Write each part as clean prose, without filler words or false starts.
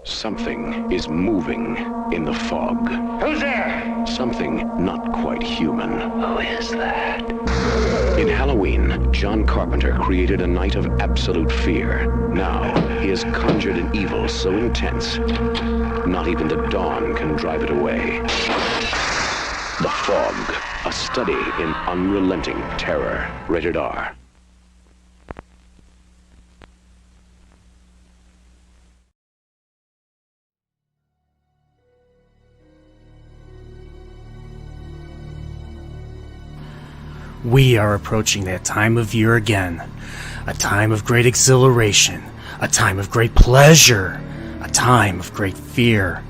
Something is moving in the fog. Who's there? Something not quite human. Who is that? In Halloween, John Carpenter created a night of absolute fear. Now, he has conjured an evil so intense, not even the dawn can drive it away. The Fog, a study in unrelenting terror. Rated R. We are approaching that time of year again. A time of great exhilaration. A time of great pleasure. A time of great fear.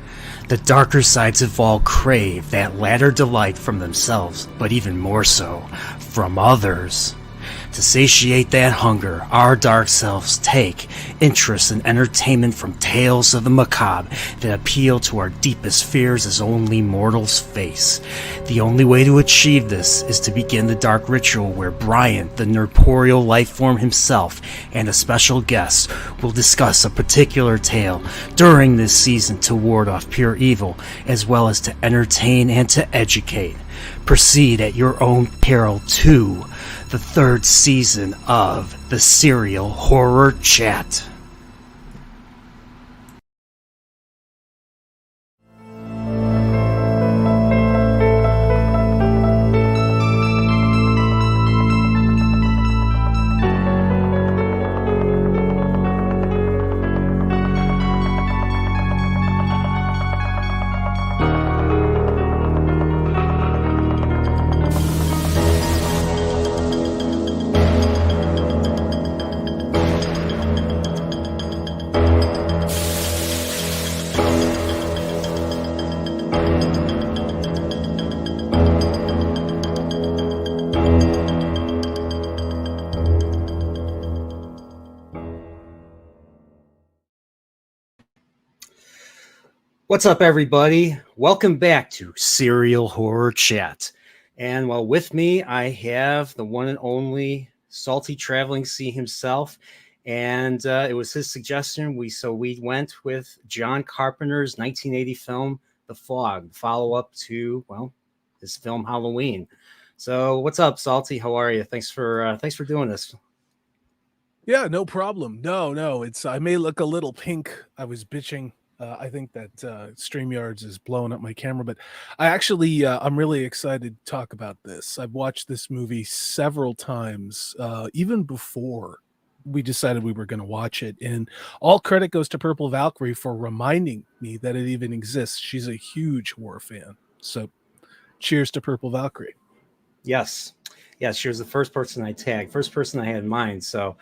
The darker sides of all crave that latter delight from themselves, but even more so, from others. To satiate that hunger, our dark selves take interest in entertainment from tales of the macabre that appeal to our deepest fears as only mortals face. The only way to achieve this is to begin the dark ritual where Brian, the corporeal life form himself, and a special guest will discuss a particular tale during this season to ward off pure evil, as well as to entertain and to educate. Proceed at your own peril to the third season of the Serial Horror Chat. What's up, everybody? Welcome back to Serial Horror Chat. And well, with me, I have the one and only Salty Traveling C himself. And it was his suggestion. We went with John Carpenter's 1980 film, The Fog, follow-up to, well, his film Halloween. So what's up, Salty? How are you? Thanks for doing this. Yeah, no problem. No, it's I may look a little pink. I was bitching. I think that StreamYards is blowing up my camera, but I'm really excited to talk about this. I've watched this movie several times, even before we decided we were going to watch it. And all credit goes to Purple Valkyrie for reminding me that it even exists. She's a huge horror fan. So cheers to Purple Valkyrie. Yes, she was the first person I tagged, first person I had in mind. So,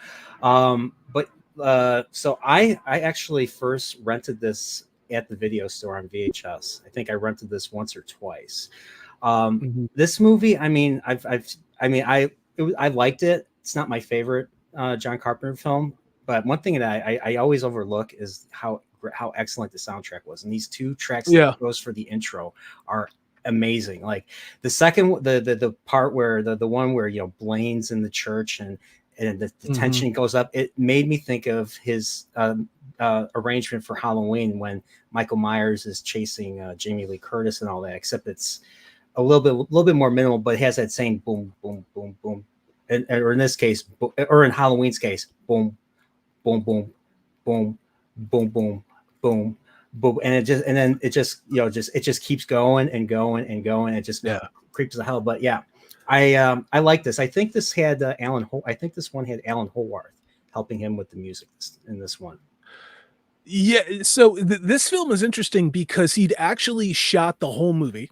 so I actually first rented this at the video store on VHS. I think I rented this once or twice. This movie, I mean, I liked it. It's not my favorite John Carpenter film, but one thing that I always overlook is how excellent the soundtrack was. And these two tracks that goes for the intro are amazing. Like the second, the part where the one where Blaine's in the church and the tension goes up. It made me think of his arrangement for Halloween when Michael Myers is chasing Jamie Lee Curtis and all that. Except it's a little bit more minimal, but it has that same boom, boom, boom, boom, or in this case, or in Halloween's case, boom, boom, boom, boom, boom, boom, boom. And it just keeps going and going and going. It just creeps the hell. But yeah, I like this. I think this had I think this one had Alan Howarth helping him with the music in this one. Yeah, so this film is interesting because he'd actually shot the whole movie.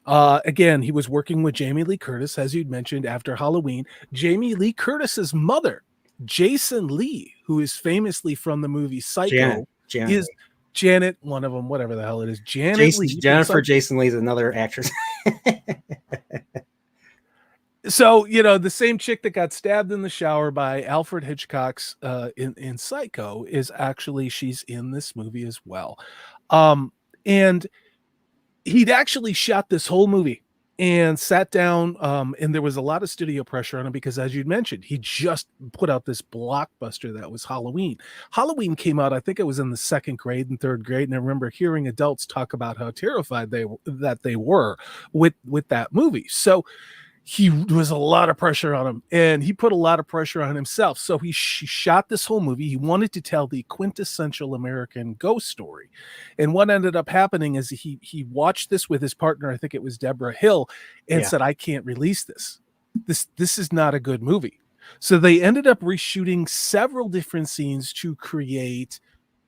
Again, he was working with Jamie Lee Curtis, as you'd mentioned, after Halloween. Jamie Lee Curtis's mother, Jason Lee, who is famously from the movie Psycho, is Janet, one of them, whatever the hell it is. Jennifer Jason Lee is another actress. So, the same chick that got stabbed in the shower by Alfred Hitchcock's in Psycho is actually, she's in this movie as well. And he'd actually shot this whole movie and sat down, and there was a lot of studio pressure on him because, as you mentioned, he just put out this blockbuster that was Halloween. Halloween came out, I think it was in the second grade and third grade, and I remember hearing adults talk about how terrified they were with that movie. So he was a lot of pressure on him, and he put a lot of pressure on himself. So he shot this whole movie. He wanted to tell the quintessential American ghost story. And what ended up happening is he watched this with his partner, I think it was Deborah Hill, and said, I can't release this. This is not a good movie. So they ended up reshooting several different scenes to create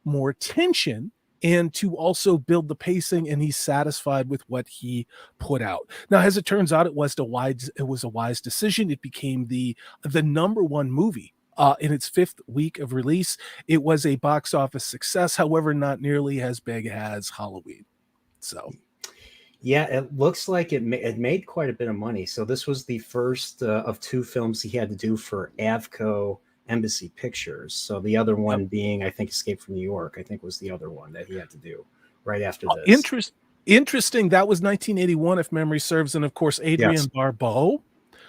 more tension and to also build the pacing, and he's satisfied with what he put out. Now, as it turns out, it was a wise decision. It became the number one movie in its 5th week of release. It was a box office success, however, not nearly as big as Halloween. So, yeah, it looks like it made quite a bit of money. So this was the first of 2 films he had to do for Avco Embassy Pictures. So the other one being, I think, Escape from New York, I think was the other one that he had to do right after this. Interesting. That was 1981, if memory serves. And of course, Adrienne Barbeau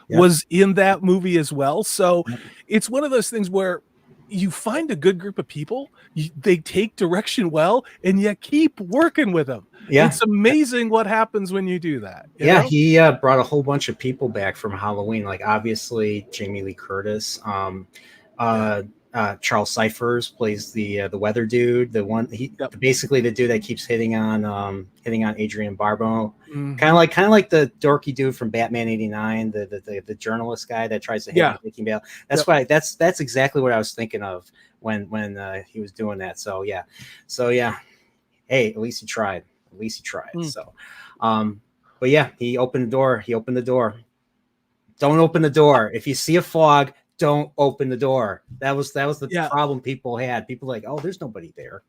was in that movie as well. So it's one of those things where you find a good group of people, they take direction well, and you keep working with them. Yeah. It's amazing what happens when you do that. You know? He brought a whole bunch of people back from Halloween, like obviously Jamie Lee Curtis, Charles Cyphers plays the weather dude, the one basically the dude that keeps hitting on Adrienne Barbeau, kind of like the dorky dude from Batman '89, the journalist guy that tries to hit Vicky Bale. That's why that's exactly what I was thinking of when he was doing that. So yeah, hey, at least he tried. So, but yeah, he opened the door. Don't open the door. If you see a fog, don't open the door. That was the problem people had. People like, oh, there's nobody there.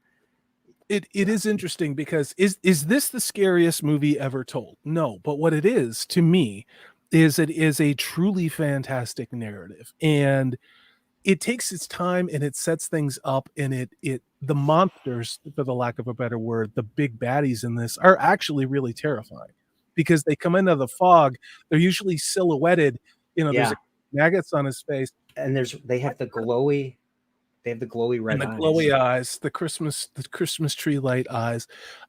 It is interesting because is this the scariest movie ever told? No, but what it is to me is it is a truly fantastic narrative, and it takes its time and it sets things up, and the monsters, for the lack of a better word, the big baddies in this are actually really terrifying because they come into the fog. They're usually silhouetted. There's maggots on his face, and they have the glowy red and the glowy eyes, the Christmas tree light eyes.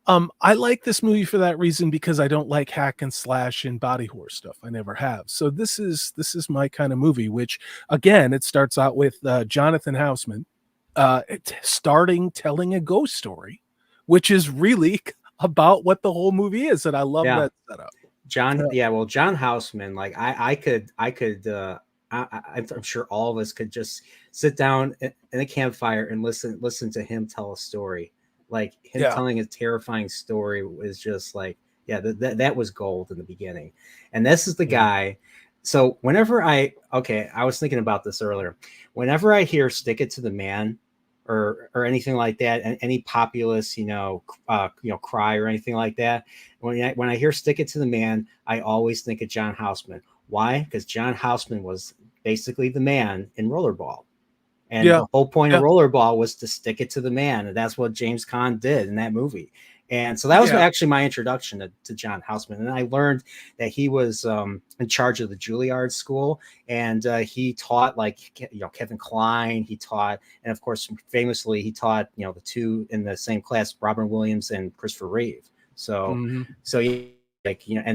I like this movie for that reason, because I don't like hack and slash and body horror stuff. I never have. So this is my kind of movie, which again, it starts out with Jonathan Houseman telling a ghost story, which is really about what the whole movie is, and I love that setup. John Houseman, like I'm sure all of us could just sit down in a campfire and listen to him tell a story. Like him telling a terrifying story was just like, that was gold in the beginning. And this is the guy. So whenever I was thinking about this earlier. Whenever I hear "Stick It to the Man" or anything like that, and any populist, cry or anything like that, when I hear "Stick It to the Man," I always think of John Houseman. Why? Because John Houseman was basically the man in Rollerball. And the whole point of Rollerball was to stick it to the man. And that's what James Caan did in that movie. And so that was actually my introduction to John Houseman. And I learned that he was in charge of the Juilliard School. And he taught Kevin Kline. He taught, and of course, famously, he taught, the 2 in the same class, Robin Williams and Christopher Reeve. So, and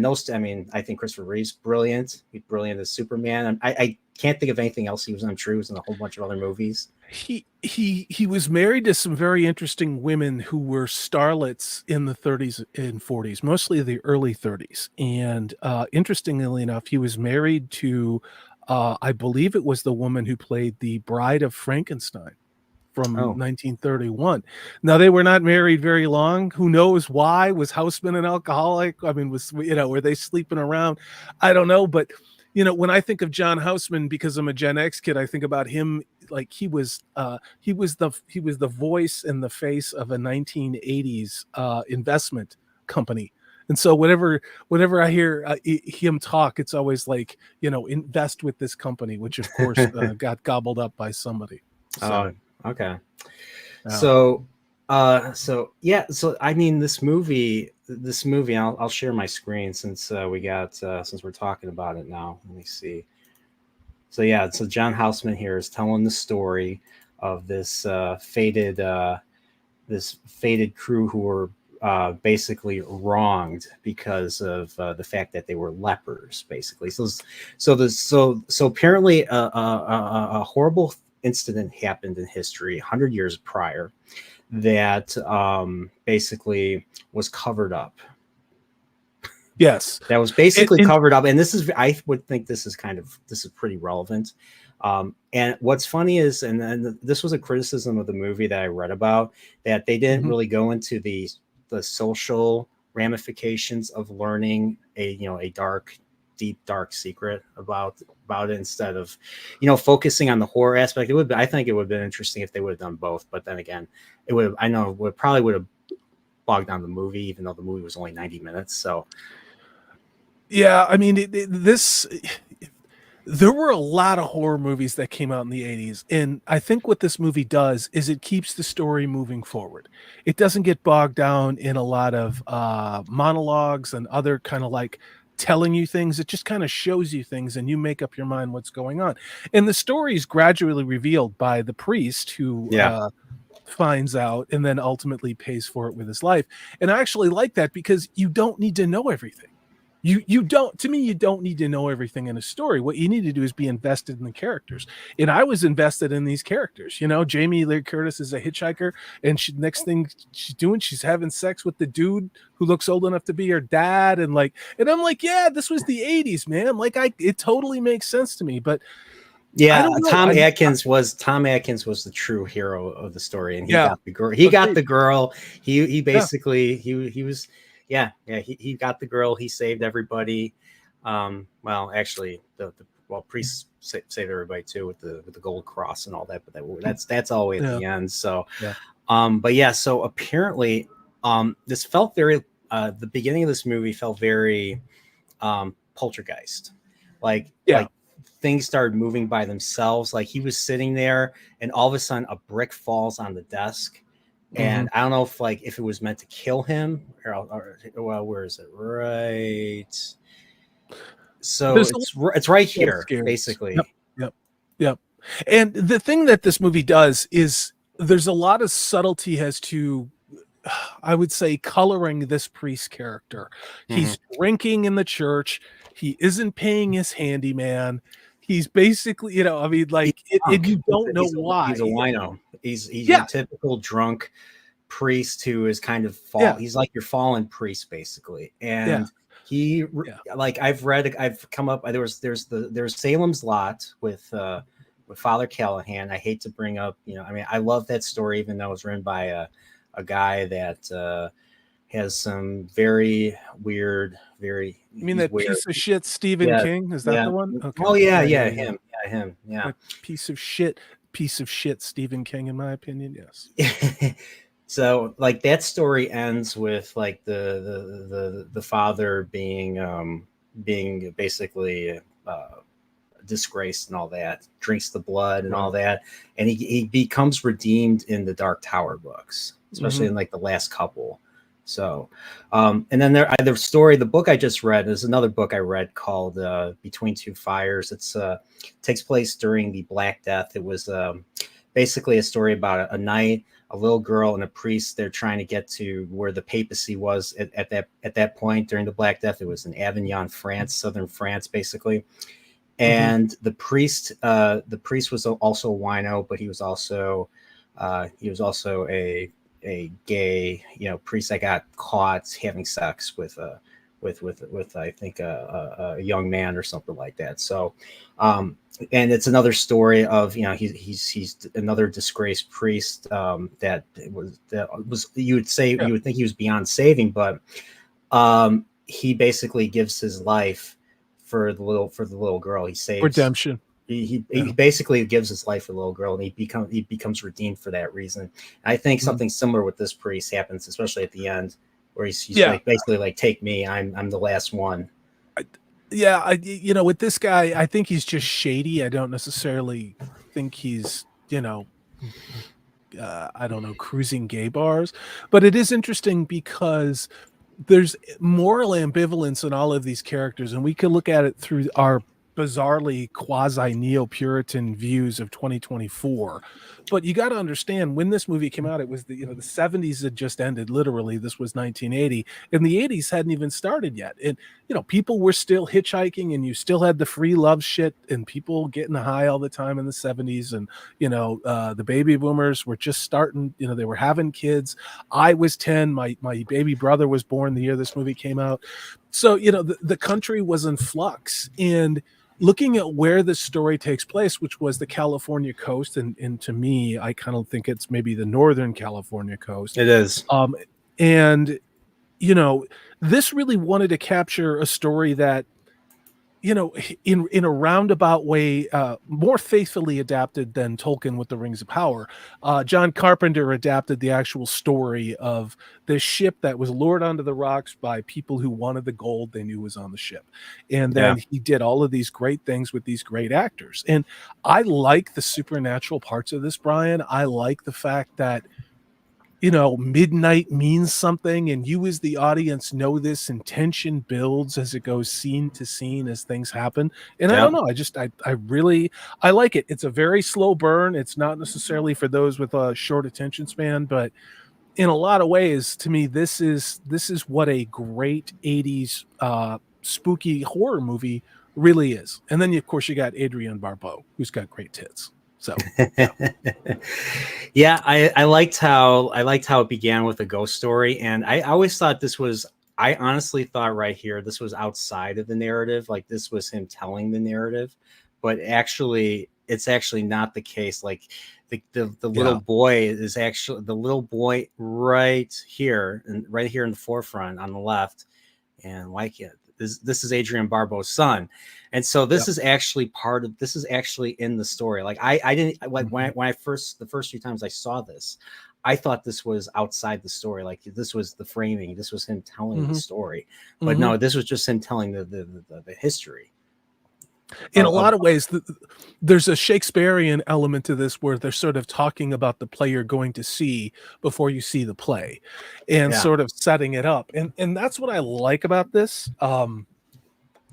those, I think Christopher Reeve's brilliant. He's brilliant as Superman. I can't think of anything else he was on. I'm sure he was in a whole bunch of other movies. He was married to some very interesting women who were starlets in the 30s and 40s, mostly the early 30s. And interestingly enough, he was married to, I believe it was the woman who played the Bride of Frankenstein from 1931. Now, they were not married very long. Who knows why? Was Houseman an alcoholic? Were they sleeping around? I don't know. But, when I think of John Houseman, because I'm a Gen X kid, I think about him like he was the voice and the face of a 1980s investment company. And so whenever I hear him talk, it's always like, invest with this company, which of course got gobbled up by somebody. So. Okay. So this movie, this movie, I'll share my screen since since we're talking about it now. Let me see. So yeah, so John Houseman here is telling the story of this fated crew who were basically wronged because of the fact that they were lepers, basically. So apparently a horrible incident happened in history 100 years prior that basically was covered up. Yes, That was basically covered up, and this is, I would think this is pretty relevant. And what's funny is, and this was a criticism of the movie that I read about, that they didn't really go into the social ramifications of learning a deep dark secret about it, instead of focusing on the horror aspect. I think it would have been interesting if they would have done both, but then again, it probably would have bogged down the movie, even though the movie was only 90 minutes. So yeah, I mean, there were a lot of horror movies that came out in the 80s. And I think what this movie does is it keeps the story moving forward. It doesn't get bogged down in a lot of monologues and other kind of like telling you things. It just kind of shows you things and you make up your mind what's going on. And the story is gradually revealed by the priest who finds out and then ultimately pays for it with his life. And I actually like that because you don't need to know everything. You don't, to me, you don't need to know everything in a story. What you need to do is be invested in the characters. And I was invested in these characters. Jamie Lee Curtis is a hitchhiker, and next thing she's doing, she's having sex with the dude who looks old enough to be her dad. And I'm like, yeah, this was the 80s, man. It totally makes sense to me. But yeah, Tom Atkins was the true hero of the story, and he got the girl. He got the girl. He basically he was. Yeah, he got the girl. He saved everybody. Well, actually, the priests saved everybody too with the gold cross and all that. But that's all the way at the end. So, but yeah. So apparently, this felt very. The beginning of this movie felt very poltergeist, like things started moving by themselves. Like he was sitting there, and all of a sudden, a brick falls on the desk. And I don't know if it was meant to kill him or well, where is it? Right. So it's right here, basically. Yep. And the thing that this movie does is there's a lot of subtlety as to, I would say, coloring this priest character. He's drinking in the church. He isn't paying his handyman. He's basically, you don't know why. He's a wino. He's a typical drunk priest who is kind of he's like your fallen priest, basically. And I've come up, there's Salem's Lot with Father Callahan. I hate to bring up, I love that story, even though it's written by a guy that has some very weird, you mean that weird piece of shit Stephen King? Is that the one? Okay. Oh him. Piece of shit Stephen King, in my opinion. Yes. So that story ends with the father being basically disgraced and all that, drinks the blood and all that, and he becomes redeemed in the Dark Tower books, especially in the last couple. So, and then the book I just read is another book I read called Between Two Fires. It's takes place during the Black Death. It was basically a story about a night, a little girl and a priest. They're trying to get to where the papacy was at that point during the Black Death. It was in Avignon, France, southern France, basically. And the priest was also a wino, but he was also a gay, priest that got caught having sex with I think a young man or something like that. So, and it's another story of he's another disgraced priest that was you would think he was beyond saving, but he basically gives his life for the little girl. He saves redemption. He basically gives his life for the little girl, and he becomes redeemed for that reason. And I think something similar with this priest happens, especially at the end, where he's basically take me, I'm the last one. With this guy, I think he's just shady. I don't necessarily think he's I don't know, cruising gay bars, but it is interesting because there's moral ambivalence in all of these characters, and we can look at it through our bizarrely quasi neo-Puritan views of 2024. But you got to understand, when this movie came out, it was the the 70s had just ended. Literally, this was 1980, and the 80s hadn't even started yet. And people were still hitchhiking, and you still had the free love shit, and people getting high all the time in the 70s. And the baby boomers were just starting. They were having kids. I was 10. My baby brother was born the year this movie came out. So the country was in flux, and looking at where this story takes place, which was the California coast, and to me, I kind of think it's maybe the Northern California coast. It is. And this really wanted to capture a story that, in a roundabout way, more faithfully adapted than Tolkien with the Rings of Power. John Carpenter adapted the actual story of this ship that was lured onto the rocks by people who wanted the gold they knew was on the ship. And then he did all of these great things with these great actors. And I like the supernatural parts of this, Brian. I like the fact that midnight means something, and you as the audience know this, and tension builds as it goes scene to scene as things happen. And I don't know, I like it. It's a very slow burn. It's not necessarily for those with a short attention span, but in a lot of ways, to me, this is what a great 80s spooky horror movie really is. And then of course you got Adrienne Barbeau, who's got great tits. So yeah, I liked how it began with a ghost story, and I always thought I honestly thought right here this was outside of the narrative, like this was him telling the narrative, but actually it's actually not the case. Like the little boy is actually the little boy right here in the forefront on the left, and like this is Adrienne Barbeau's son. And so this is actually in the story. Like I didn't like when the first few times I saw this, I thought this was outside the story. Like this was the framing. This was him telling the story. But no, this was just him telling the history. In a lot of ways, there's a Shakespearean element to this where they're sort of talking about the play you're going to see before you see the play, and sort of setting it up. And that's what I like about this.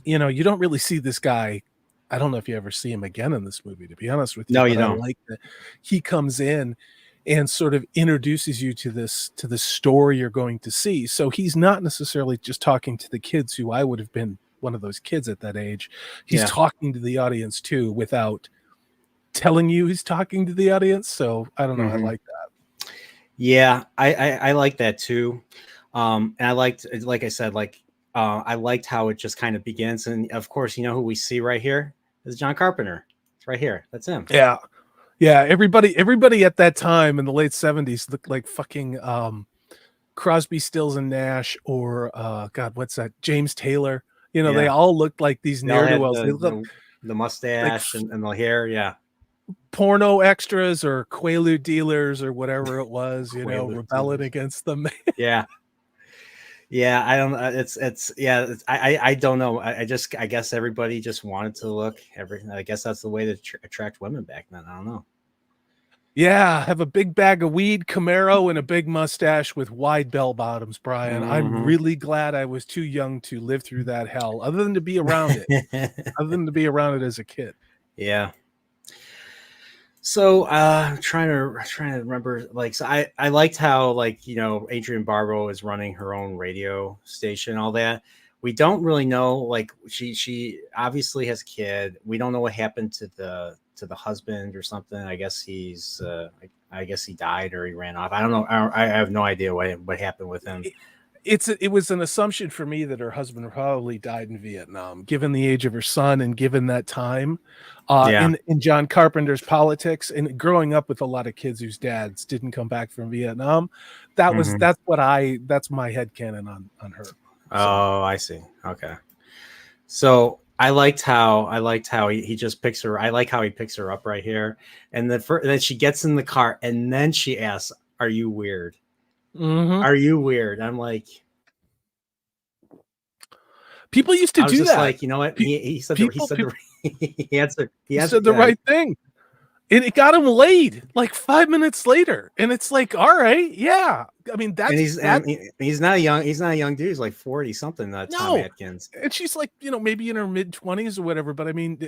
You don't really see this guy. I don't know if you ever see him again in this movie, to be honest with you. No, you don't. I like that he comes in and sort of introduces you to the story you're going to see. So he's not necessarily just talking to the kids, who I would have been one of those kids at that age. He's talking to the audience too, without telling you he's talking to the audience. So I don't know. I like that. Yeah, I like that too. And I liked, like I said, I liked how it just kind of begins. And of course, who we see right here is John Carpenter. It's right here. That's him. Yeah. Yeah. Everybody at that time in the late 70s looked like fucking Crosby, Stills and Nash, or God, what's that? James Taylor. They all looked like these ne'er-do-wells. They looked the mustache and the hair. Yeah. Porno extras or Quaalude dealers or whatever it was, rebelling against them. Yeah. Yeah, I don't. I don't know. I guess everybody just wanted to look. I guess that's the way to attract women back then. I don't know. Yeah, have a big bag of weed, Camaro, and a big mustache with wide bell bottoms, Brian. I'm really glad I was too young to live through that hell, other than to be around it, as a kid. Yeah. So trying to remember, so I liked how Adrienne Barbeau is running her own radio station, all that. We don't really know, she obviously has a kid. We don't know what happened to the husband or something. I guess he died or he ran off. I don't know. I have no idea what happened with him. It was an assumption for me that her husband probably died in Vietnam, given the age of her son and given that time in John Carpenter's politics and growing up with a lot of kids whose dads didn't come back from Vietnam. That's my headcanon on her. Oh, I see. Okay. So I liked how he just picks her. I like how he picks her up right here. And then she gets in the car and then she asks, "Are you weird? Are you weird?" I'm like, people used to do that. Like, you know what? He said he answered the right thing. and it got him laid like 5 minutes later, and it's like, all right, yeah. I mean, And that he's not a young dude. He's like 40 something. Tom no, Atkins. and she's like, maybe in her mid-20s or whatever. But I mean,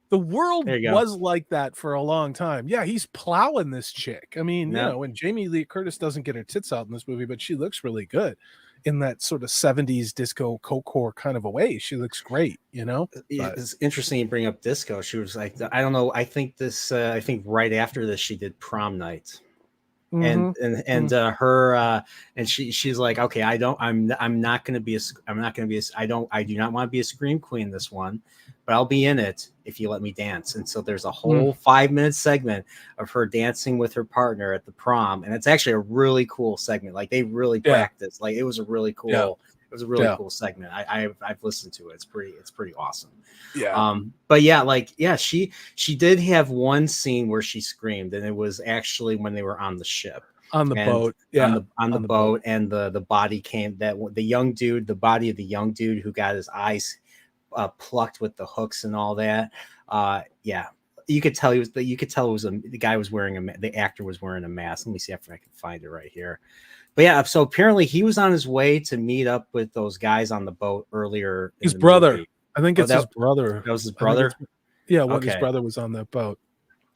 the world There you go. was like that for a long time. Yeah, he's plowing this chick. I mean, Yep. and Jamie Lee Curtis doesn't get her tits out in this movie, but she looks really good in that sort of 70s disco coke kind of a way. She looks great, But It's interesting you bring up disco. She was like, I don't know. I think right after this, she did Prom Night. And her and she's like, okay, I do not want to be a scream queen this one, but I'll be in it if you let me dance. And so there's a whole 5-minute segment of her dancing with her partner at the prom, and it's actually a really cool segment. Like they really practiced. Like it was a really cool cool segment. I've listened to it. It's pretty awesome. Yeah. But she did have one scene where she screamed, and it was actually when they were on the ship. On the boat. Yeah. On the boat, and the body came, that the body of the young dude who got his eyes plucked with the hooks and all that. You could tell the actor was wearing a mask. Let me see if I can find it right here. But yeah, so apparently he was on his way to meet up with those guys on the boat earlier. His brother. Movie. I think it's his brother. That was his brother? Yeah, his brother was on that boat.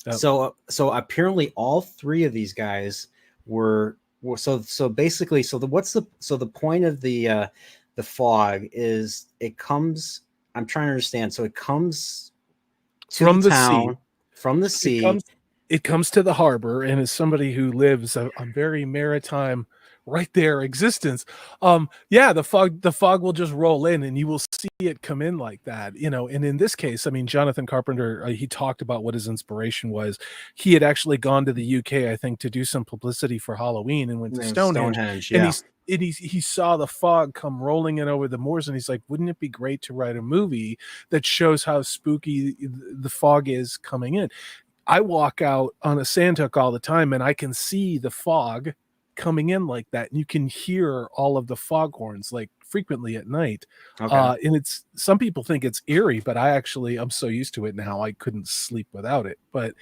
Yep. So apparently all three of these guys were basically the point of the fog is it comes. I'm trying to understand. So it comes from the town, sea. From the sea. It comes to the harbor, and as somebody who lives a very maritime right there existence, the fog will just roll in and you will see it come in like that, and in this case, I mean, Jonathan Carpenter, he talked about what his inspiration was. He had actually gone to the UK, I think, to do some publicity for Halloween, and went to Stonehenge, yeah. And he saw the fog come rolling in over the moors, and he's like, wouldn't it be great to write a movie that shows how spooky the fog is coming in? I walk out on a sandhook all the time, and I can see the fog coming in like that, and you can hear all of the foghorns like frequently at night. Okay. And some people think it's eerie, but I'm so used to it now I couldn't sleep without it. But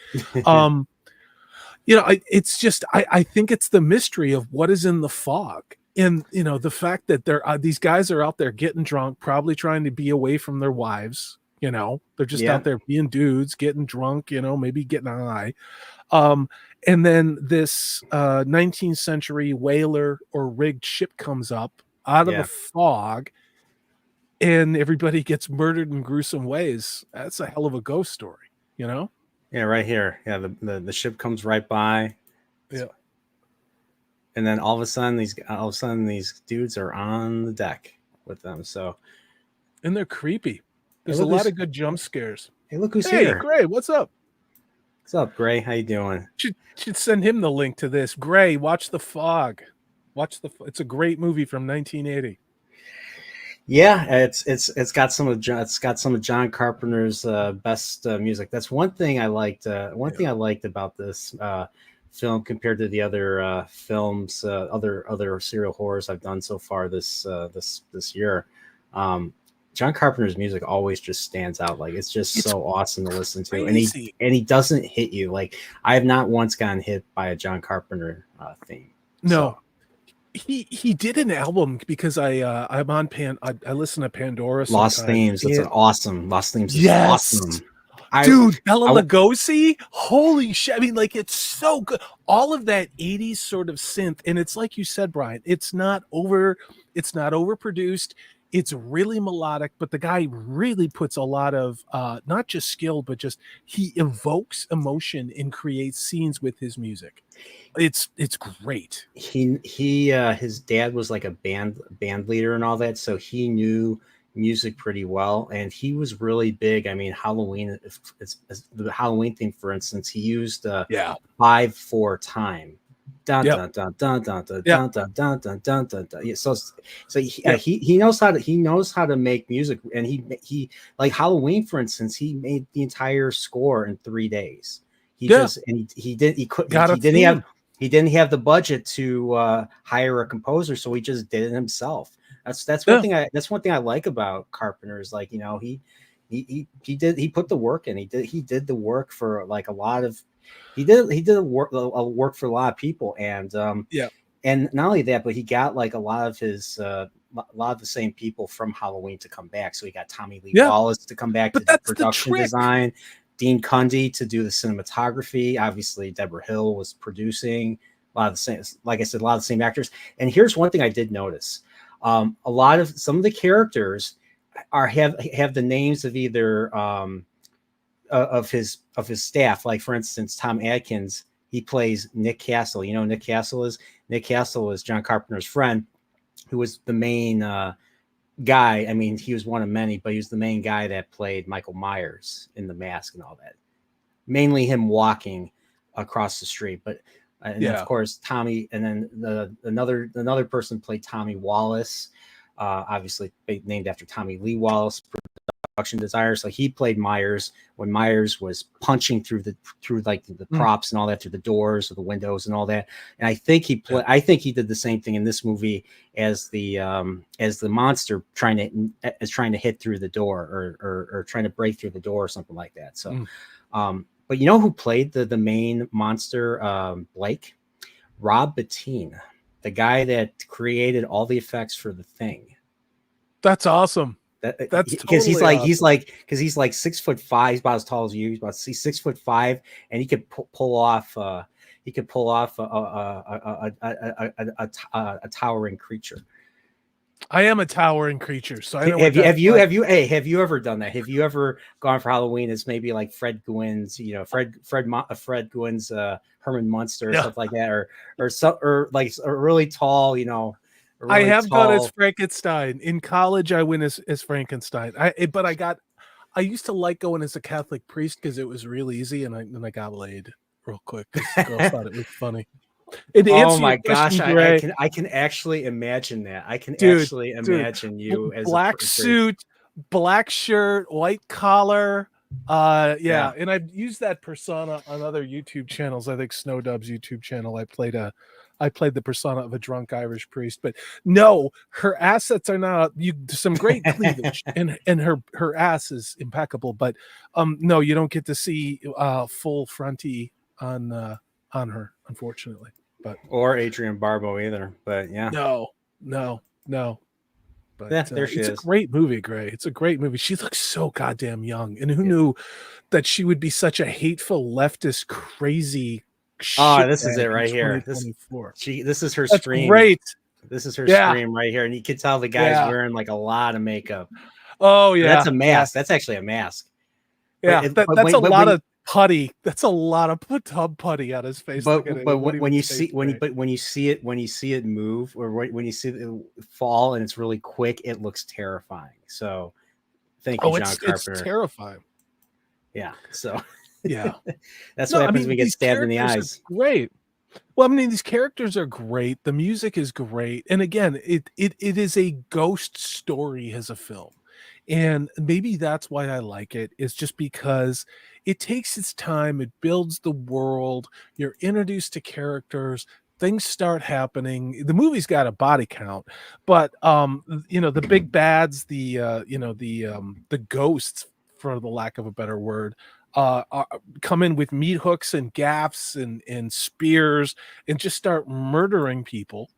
it's just I think it's the mystery of what is in the fog, and the fact that these guys are out there getting drunk, probably trying to be away from their wives. They're just out there being dudes, getting drunk, maybe getting high. And then this 19th century whaler or rigged ship comes up out of the fog, and everybody gets murdered in gruesome ways. That's a hell of a ghost story, Yeah, right here. Yeah, the ship comes right by. Yeah. And then all of a sudden these dudes are on the deck with them. So, and they're creepy. There's a lot of good jump scares. Hey, look who's here. Hey, Gray, what's up? What's up, Gray? How you doing? Should send him the link to this. Gray, watch The Fog. It's a great movie from 1980. Yeah, it's got some of John Carpenter's best music. That's one thing I liked. Thing I liked about this film compared to the other films, other serial horrors I've done so far this year. John Carpenter's music always just stands out. Like it's so awesome to listen to, crazy. and he doesn't hit you. Like I have not once gotten hit by a John Carpenter theme. No, he did an album because I'm on I listen to Pandora. Lost Themes. That's an awesome. Lost Themes is awesome. Dude, Bela Lugosi, holy shit! I mean, like it's so good. All of that '80s sort of synth, and it's like you said, Brian. It's not overproduced. It's really melodic, but the guy really puts a lot of not just skill, but just he evokes emotion and creates scenes with his music. It's great. His dad was like a band leader and all that, so he knew music pretty well, and he was really big. I mean, Halloween, the Halloween theme, for instance, he used 5/4 time. Dun, dun, dun, dun, dun, dun, dun, dun, dun, dun, dun, dun, dun. Yeah, so he knows how to make music, and he like Halloween, for instance, he made the entire score in 3 days. He didn't have the budget to hire a composer, so he just did it himself. That's one thing I like about Carpenter is, like, He put the work in. He did the work for like a lot of he did a work for a lot of people, and Yeah. and not only that, but he got like a lot of his a lot of the same people from Halloween to come back. So he got Tommy Lee Yeah. Wallace to come back But to do that's the production trick. design, Dean Cundy to do the cinematography. Obviously, Deborah Hill was producing. A lot of the same, like I said, a lot of the same actors. And here's one thing I did notice: a lot of some of the characters have the names of either of his staff. Like for instance, Tom Atkins, he plays Nick Castle. You know who Nick Castle is? Nick Castle is John Carpenter's friend, who was the main guy. I mean, he was one of many, but he was the main guy that played Michael Myers in The Mask and all that. Mainly him walking across the street, but and then, of course Tommy, and then another person played Tommy Wallace, obviously named after Tommy Lee Wallace, production designer. So he played Myers when Myers was punching through like the props and all that, through the doors or the windows and all that. And I think he did the same thing in this movie as the monster trying to hit through the door or trying to break through the door or something like that. So but you know who played the main monster, Blake? Rob Bottin, the guy that created all the effects for The Thing. That's awesome. That's because he's like 6'5", he's about as tall as you. He's 6'5", and he could pull off a towering creature. I am a towering creature, so I know. Have you ever done that? Have you ever gone for Halloween as maybe like Fred Gwynne's, Fred Gwynne's Herman Munster or stuff like that, or like a really tall, really I have tall... gone as Frankenstein in college. I went as Frankenstein. I used to like going as a Catholic priest because it was real easy, and I got laid real quick because girls thought it was funny. Oh my gosh, I can actually imagine that. I can actually imagine you as black suit, black shirt, white collar. And I've used that persona on other YouTube channels. I think Snowdub's YouTube channel. I played the persona of a drunk Irish priest. But no, her assets are not some great cleavage, and her ass is impeccable. But no, you don't get to see full fronty on her, unfortunately. Or Adrienne Barbeau either, but yeah. No. But yeah, there she is. It's a great movie, Gray. It's a great movie. She looks so goddamn young. And who knew that she would be such a hateful leftist crazy this is it right here. This is her scream. Great. This is her scream right here. And you can tell the guy's wearing like a lot of makeup. Oh yeah. That's a mask. That's actually a mask. Yeah, that's a lot of putty. That's a lot of tub putty on his face. But when you see it move, or when you see it fall and it's really quick, it looks terrifying. So thank you, John Carpenter. It's terrifying. Yeah. So yeah, that's what happens when we get stabbed in the eyes. Great. Well, I mean, these characters are great. The music is great, and again, it is a ghost story as a film. And maybe that's why I like it, is just because it takes its time, it builds the world, you're introduced to characters, things start happening. The movie's got a body count, but the big bads, the ghosts, for the lack of a better word, come in with meat hooks and gaffs and spears and just start murdering people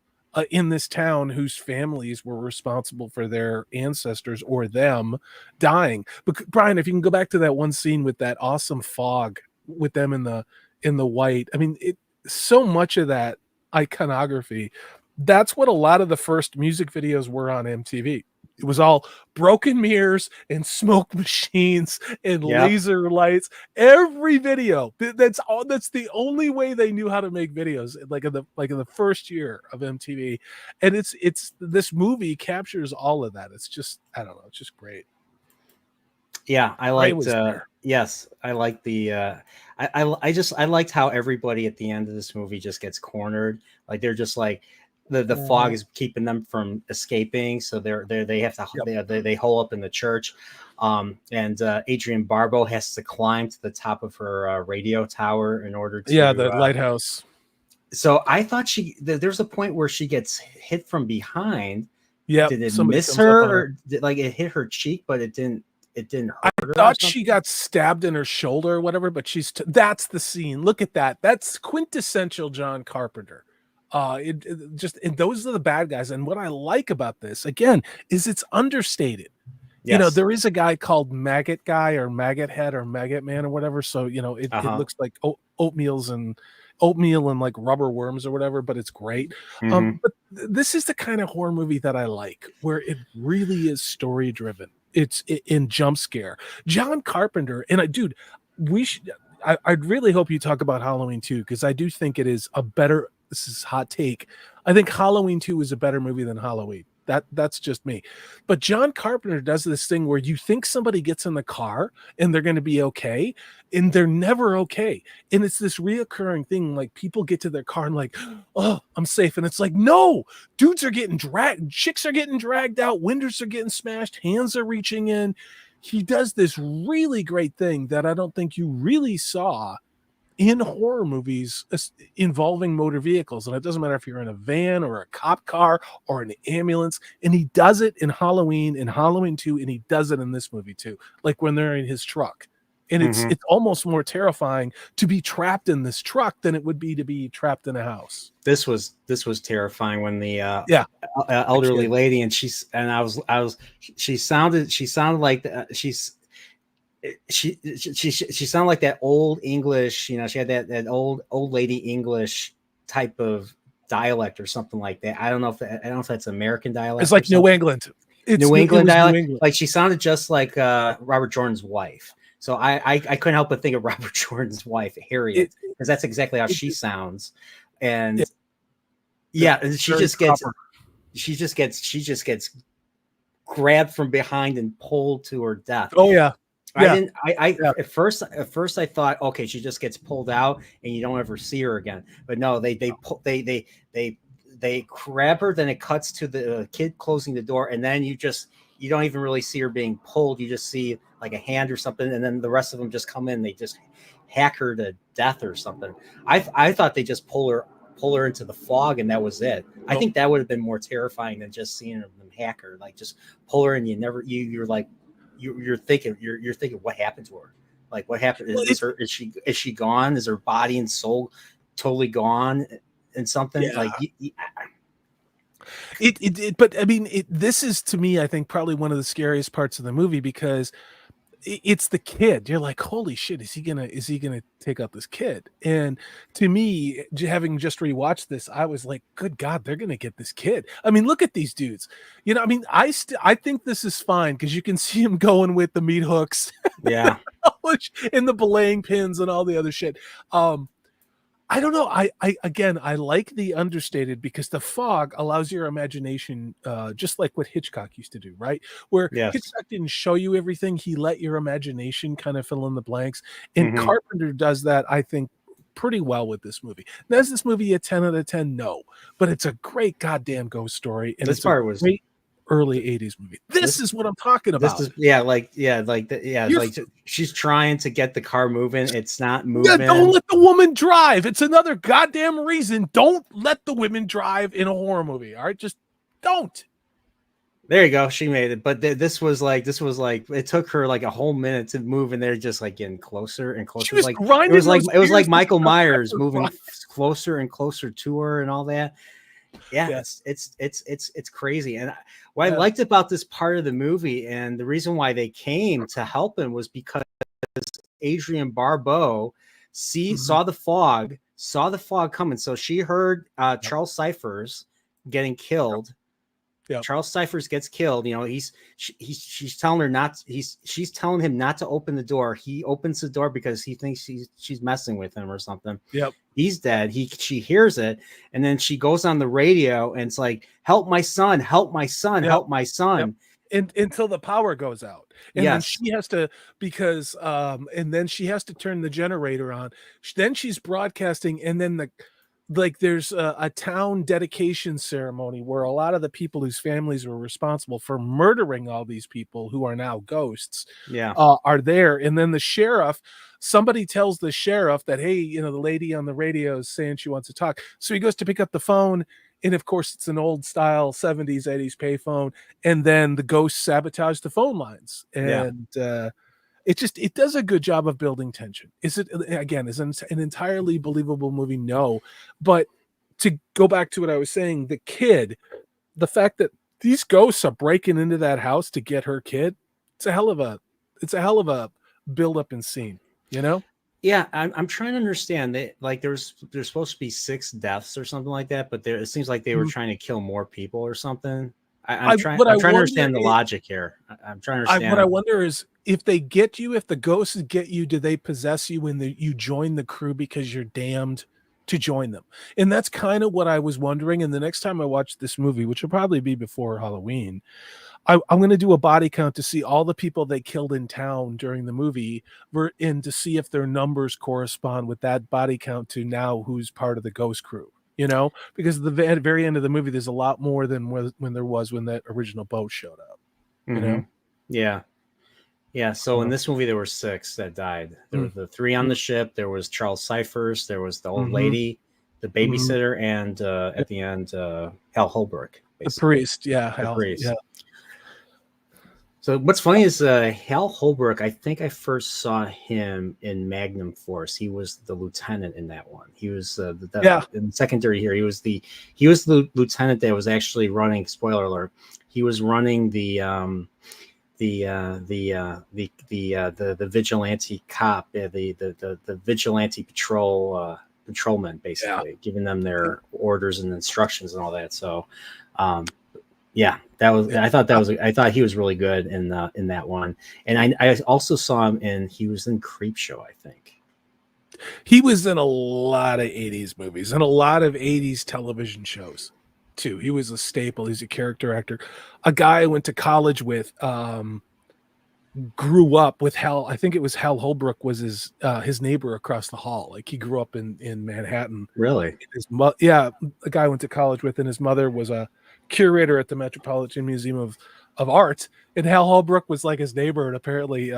in this town whose families were responsible for their ancestors or them dying. But Brian, if you can go back to that one scene with that awesome fog with them in the white, I mean, so much of that iconography, that's what a lot of the first music videos were on MTV. It was all broken mirrors and smoke machines and laser lights. Every video. That's the only way they knew how to make videos. Like in the first year of MTV, and it's this movie captures all of that. It's just, I don't know. It's just great. Yeah, I liked. Yes, I like the. I liked how everybody at the end of this movie just gets cornered. Like they're just like. The fog is keeping them from escaping, so they have to they hole up in the church, and Adrienne Barbeau has to climb to the top of her radio tower in order to the lighthouse. So I thought there's a point where she gets hit from behind. Yeah, did it miss her, or did it hit her cheek? But it didn't. it didn't I hurt her or thought something? she got stabbed in her shoulder or whatever, but that's the scene. Look at that. That's quintessential John Carpenter. Those are the bad guys. And what I like about this again is it's understated. Yes. There is a guy called Maggot Guy or Maggot Head or Maggot Man or whatever. So, it looks like oatmeal and like rubber worms or whatever, but it's great. But this is the kind of horror movie that I like, where it really is story driven. It's in jump scare. John Carpenter, and I'd really hope you talk about Halloween 2, because I do think it is this is hot take. I think Halloween 2 is a better movie than Halloween. That's just me. But John Carpenter does this thing where you think somebody gets in the car and they're going to be okay, and they're never okay. And it's this reoccurring thing. Like, people get to their car and like, oh, I'm safe. And it's like, no, dudes are getting dragged. Chicks are getting dragged out. Windows are getting smashed. Hands are reaching in. He does this really great thing that I don't think you really saw in horror movies involving motor vehicles. And it doesn't matter if you're in a van or a cop car or an ambulance. And he does it in Halloween 2, and he does it in this movie too. Like when they're in his truck. And it's almost more terrifying to be trapped in this truck than it would be to be trapped in a house. This was terrifying when the elderly lady, and she sounded like she sounded like that old English, she had that old lady English type of dialect or something like that. I don't know if that's American dialect. It's like New England. New England dialect. Like, she sounded just like Robert Jordan's wife. So I couldn't help but think of Robert Jordan's wife, Harriet, because that's exactly how she sounds. And she just gets grabbed from behind and pulled to her death. Oh yeah. At first I thought, okay, she just gets pulled out and you don't ever see her again. But no, they grab her, then it cuts to the kid closing the door, and then you don't even really see her being pulled. You just see like a hand or something, and then the rest of them just come in. They just hack her to death or something. I thought they just pull her into the fog and that was it. I think that would have been more terrifying than just seeing them hack her. Like, just pull her and you're like, you're thinking what happened to her? Like, what happened? Is she gone? Is her body and soul totally gone and something? Yeah. Like, but I mean, this is, to me, I think, probably one of the scariest parts of the movie, because it's the kid. You're like, holy shit, is he gonna take out this kid? And to me, having just rewatched this, I was like, good God, they're gonna get this kid. I mean, look at these dudes. I mean, I think this is fine, because you can see him going with the meat hooks, yeah, and the belaying pins and all the other shit. I don't know. I like the understated, because the fog allows your imagination, just like what Hitchcock used to do, right? Where Hitchcock didn't show you everything. He let your imagination kind of fill in the blanks. And Carpenter does that, I think, pretty well with this movie. Now, is this movie a 10 out of 10? No. But it's a great goddamn ghost story. And this part was great early 80s movie. This is what I'm talking about. This is like she's trying to get the car moving. It's not moving. Yeah, don't let the woman drive. It's another goddamn reason. Don't let the women drive in a horror movie. All right, just don't. There you go. She made it. But this was like it took her like a whole minute to move, and they're just like getting closer and closer. It was like Michael Myers moving closer and closer to her and all that. Yeah, it's crazy. And what I liked about this part of the movie, and the reason why they came to help him, was because Adrienne Barbeau saw the fog coming. So she heard Charles Cyphers getting killed. Yep. Charles Cyphers gets killed. She's telling him not to open the door. He opens the door because he thinks she's messing with him or something. Yep. He's dead. She hears it, and then she goes on the radio and it's like, help my son, help my son, help my son. Yep. Until the power goes out. And then she has to, because and then she has to turn the generator on. Then she's broadcasting, and then there's a town dedication ceremony where a lot of the people whose families were responsible for murdering all these people who are now ghosts are there. And then somebody tells the sheriff that, hey, the lady on the radio is saying she wants to talk. So he goes to pick up the phone, and of course it's an old style 70s 80s payphone, and then the ghost sabotage the phone lines, and it does a good job of building tension. Is it, again, is an entirely believable movie? No, but to go back to what I was saying, the fact that these ghosts are breaking into that house to get her kid, it's a hell of a build up and scene, you know? Yeah, I'm trying to understand that. Like, there's supposed to be 6 deaths or something like that, but it seems like they were trying to kill more people or something. I'm trying to understand the logic here. I'm trying to understand. What I wonder is, if they get you, if the ghosts get you, do they possess you when you join the crew because you're damned to join them? And that's kind of what I was wondering. And the next time I watch this movie, which will probably be before Halloween, I'm going to do a body count to see all the people they killed in town during the movie, and to see if their numbers correspond with that body count to now who's part of the ghost crew, you know? Because at the very end of the movie, there's a lot more than when there was when that original boat showed up, you know? Yeah. Yeah, so in this movie, there were 6 that died. There were the 3 on the ship. There was Charles Cyphers. There was the old lady, the babysitter, and at the end, Hal Holbrook. The priest, yeah. The priest. Yeah. So what's funny is Hal Holbrook, I think I first saw him in Magnum Force. He was the lieutenant in that one. He was in secondary here. He was the lieutenant that was actually running, spoiler alert, he was running the vigilante cop, the vigilante patrolman, basically, giving them their orders and instructions and all that. So, I thought he was really good in that one. And I also saw him he was in Creepshow, I think. He was in a lot of 80s movies and a lot of 80s television shows too. He was a staple. He's a character actor. A guy I went to college with, grew up with Hal. I think it was Hal Holbrook was his neighbor across the hall. Like, he grew up in Manhattan. Really? A guy I went to college with, and his mother was a curator at the Metropolitan Museum of Art, and Hal Holbrook was like his neighbor. And apparently,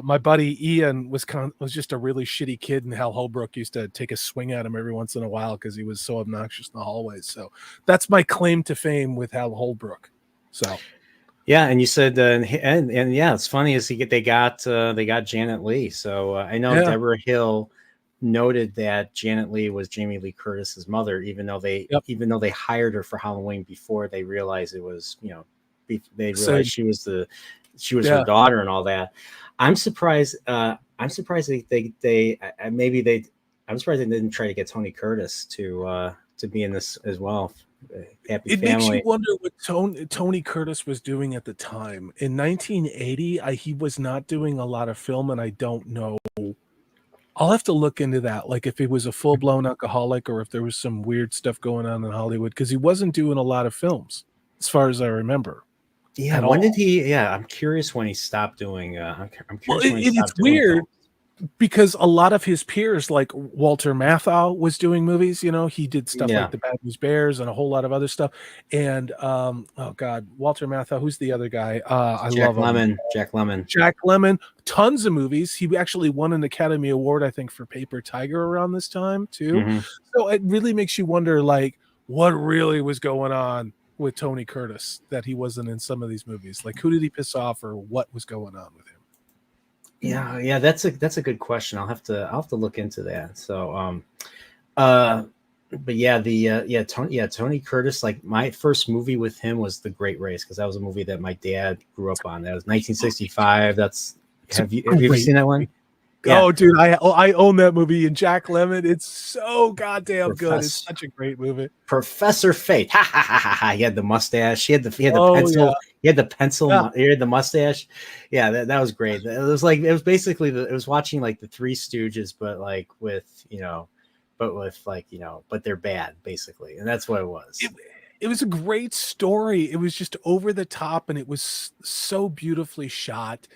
my buddy Ian was just a really shitty kid, and Hal Holbrook used to take a swing at him every once in a while because he was so obnoxious in the hallways. So that's my claim to fame with Hal Holbrook. So. Yeah, and you said, and yeah, it's funny is they got Janet Leigh. So I know Deborah Hill noted that Janet Leigh was Jamie Lee Curtis's mother, even though they hired her for Halloween before they realized it was, they realized she was her daughter and all that. I'm surprised. I'm surprised they didn't try to get Tony Curtis to be in this as well. Happy Family. Makes you wonder what Tony Curtis was doing at the time. In 1980, he was not doing a lot of film, and I don't know. I'll have to look into that, like if he was a full-blown alcoholic or if there was some weird stuff going on in Hollywood, because he wasn't doing a lot of films, as far as I remember. Yeah, when did he? Yeah, I'm curious when he stopped doing. I'm curious when he stopped it's weird. Because a lot of his peers, like Walter Matthau, was doing movies. He did stuff like The Bad News Bears and a whole lot of other stuff. And Walter Matthau, who's the other guy? I love him. Jack Lemmon, tons of movies. He actually won an Academy Award, I think, for Paper Tiger around this time too. So it really makes you wonder, like, what really was going on with Tony Curtis that he wasn't in some of these movies. Like, who did he piss off, or what was going on with him? Yeah, that's a good question. I'll have to look into that. So, but yeah, Tony Curtis. Like, my first movie with him was The Great Race, because that was a movie that my dad grew up on. That was 1965. Have you ever seen that one? Yeah. Oh, dude, I own that movie. And Jack Lemmon, it's so goddamn good. It's such a great movie. Professor Fate. Ha ha ha ha. He had the mustache. He had the pencil. Yeah. He had the pencil. Yeah. He had the mustache. Yeah, that was great. It was basically it was watching like the Three Stooges, but like with but they're bad basically, and that's what it was. It was a great story. It was just over the top, and it was so beautifully shot.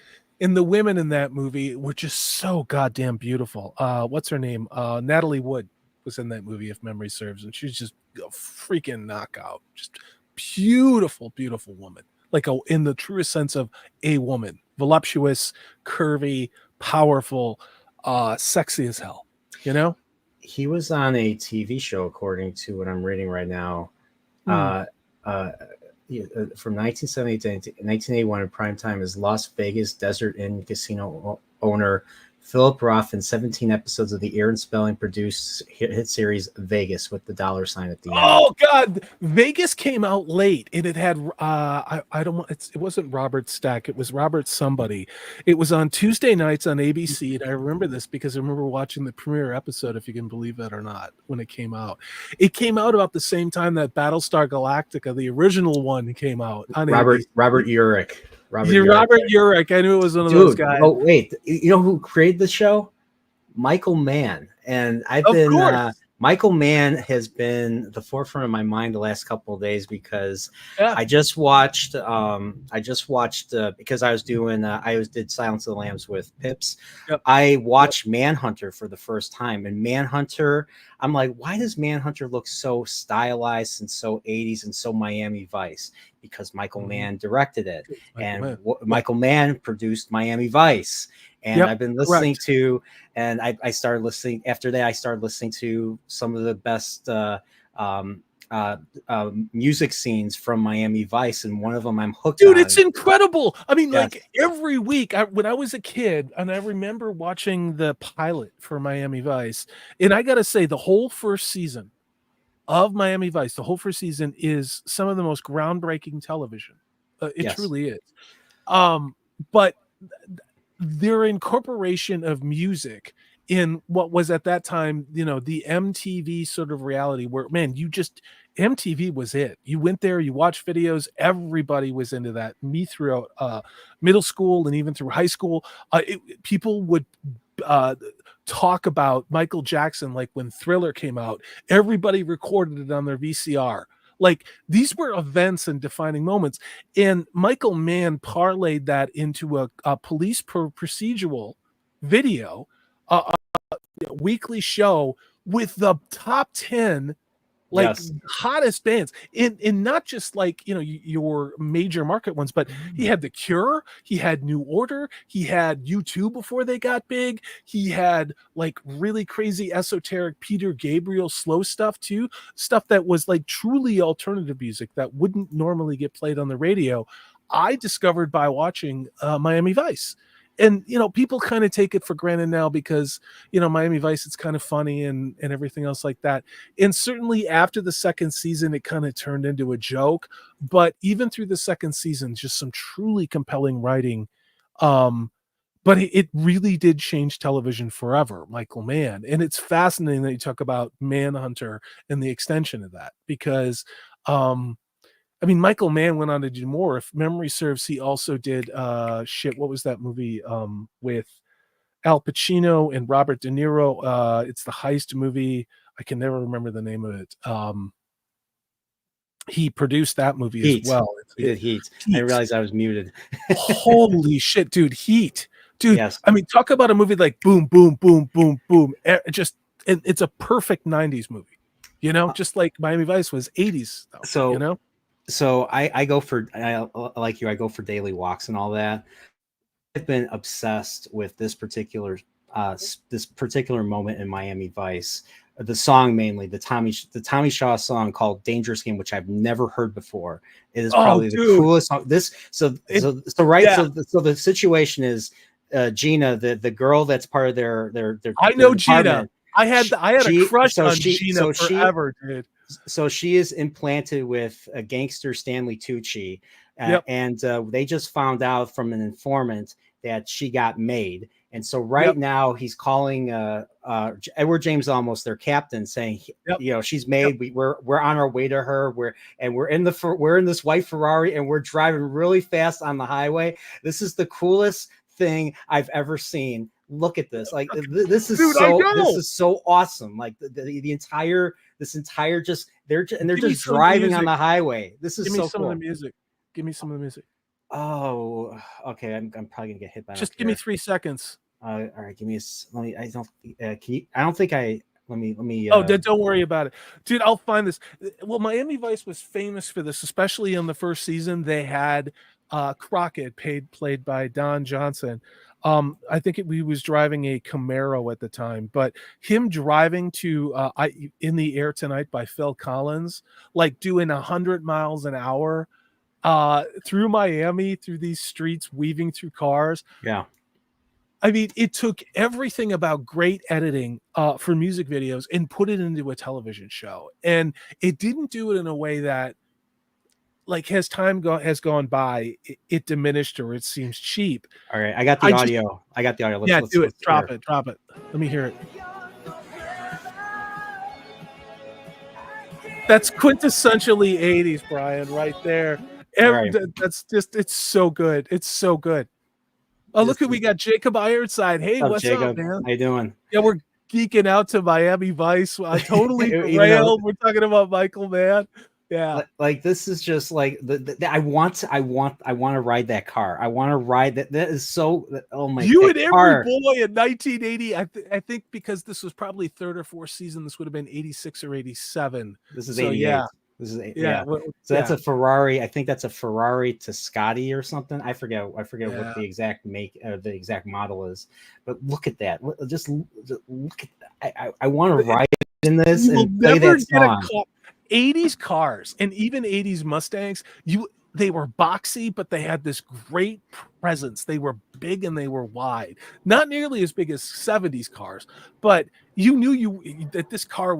And the women in that movie were just so goddamn beautiful. What's her name? Natalie Wood was in that movie, if memory serves. And she's just a freaking knockout. Just beautiful, beautiful woman. Like in the truest sense of a woman. Voluptuous, curvy, powerful, sexy as hell. he was on a TV show, according to what I'm reading right now. Hmm. From 1970 to 1981 in prime time as Las Vegas Desert Inn casino owner Philip Roth in 17 episodes of the Aaron Spelling produced hit series Vegas with the $ at the end. Oh God, Vegas came out late, and it had I don't want it wasn't Robert Stack, it was Robert somebody. It was on Tuesday nights on ABC, and I remember this because I remember watching the premiere episode, if you can believe that or not, when it came out. It came out about the same time that Battlestar Galactica, the original one, came out on Robert ABC. Urich. Robert Urich. I knew it was one of those guys. Oh wait, you know who created the show? Michael Mann. And Of course. Michael Mann has been at the forefront of my mind the last couple of days because Yeah. I just watched because I did Silence of the Lambs with Pips. Yep. I watched Manhunter for the first time, and Manhunter, I'm like, why does Manhunter look so stylized and so 80s and so Miami Vice? Because Michael Mann directed it, Michael Mann produced Miami Vice. And I've been listening to, and I started listening after that. I started listening to some of the best music scenes from Miami Vice, and one of them I'm hooked on. Dude, it's incredible. I mean, like every week when I was a kid, and I remember watching the pilot for Miami Vice, and I got to say, the whole first season of Miami Vice, the whole first season is some of the most groundbreaking television. It truly is. But their incorporation of music in what was at that time, the MTV sort of reality where, man, MTV was it. You went there, you watched videos, everybody was into that. Me throughout middle school and even through high school, people would talk about Michael Jackson, like when Thriller came out, everybody recorded it on their VCR. Like, these were events and defining moments. And Michael Mann parlayed that into a police procedural video, a weekly show with the top 10 hottest bands in not just like your major market ones, but he had The Cure, he had New Order, he had U2 before they got big, he had like really crazy esoteric Peter Gabriel slow stuff too, stuff that was like truly alternative music that wouldn't normally get played on the radio. I discovered by watching Miami Vice. And, people kind of take it for granted now because, Miami Vice, it's kind of funny and everything else like that. And certainly after the second season, it kind of turned into a joke. But even through the second season, just some truly compelling writing. But it really did change television forever, Michael Mann. And it's fascinating that you talk about Manhunter and the extension of that because Michael Mann went on to do more. If memory serves, he also did what was that movie with Al Pacino and Robert De Niro? It's the heist movie. I can never remember the name of it. He produced that movie as well. He did Heat. I realized I was muted. Holy shit, dude. Heat. Dude, yes. Talk about a movie like boom, boom, boom, boom, boom. It's a perfect 90s movie. Just like Miami Vice was 80s, though, So I go for daily walks and all that. I've been obsessed with this particular moment in Miami Vice. The song mainly, the Tommy Shaw song called "Dangerous Game," which I've never heard before. It is probably the coolest song. So the situation is Gina, the girl that's part of their I know Gina. I had a crush on Gina forever, dude. So she is implanted with a gangster Stanley Tucci, and they just found out from an informant that she got made. And so now he's calling Edward James Olmos, their captain, saying, she's made. We're on our way to her. We're in this white Ferrari and we're driving really fast on the highway. This is the coolest thing I've ever seen. Look at this. Like this is so awesome. Like the entire just they're just driving on the highway. This is so cool. Of the music. Give me some of the music. Oh, okay. I'm probably gonna get hit by. Just give me 3 seconds. All right. Give me let me. I don't. Can you? I don't think I. Let me. Don't worry about it, dude. I'll find this. Well, Miami Vice was famous for this, especially in the first season. They had Crockett played by Don Johnson. I think he was driving a Camaro at the time, but him driving to In the Air Tonight by Phil Collins, like doing 100 miles an hour through Miami, through these streets, weaving through cars. Yeah. I mean, it took everything about great editing for music videos and put it into a television show. And it didn't do it in a way that, like, as time has gone by, it diminished or it seems cheap. All right, I got the audio. Let's do it. Drop hear it. Drop it. Let me hear it. That's quintessentially 80s, Brian, right there. Right. That's just, it's so good. It's so good. Oh, look who we got. Jacob Ironside. Hey, what's up, man? How you doing? Yeah, we're geeking out to Miami Vice. Totally derailed. We're talking about Michael Mann. Yeah, like this is just like I want to ride that car. I want to ride that. That is so. Oh my! You and every boy in 1980. I think because this was probably third or fourth season. This would have been 86 or 87. This is 88. Yeah. This is yeah. So that's a Ferrari. I think that's a Ferrari to Scotty or something. I forget what the exact make the exact model is. But look at that. Just look at that. I want to ride in this and play that song. 80s cars and even 80s Mustangs, they were boxy, but they had this great presence. They were big and they were wide. Not nearly as big as 70s cars, but you knew that this car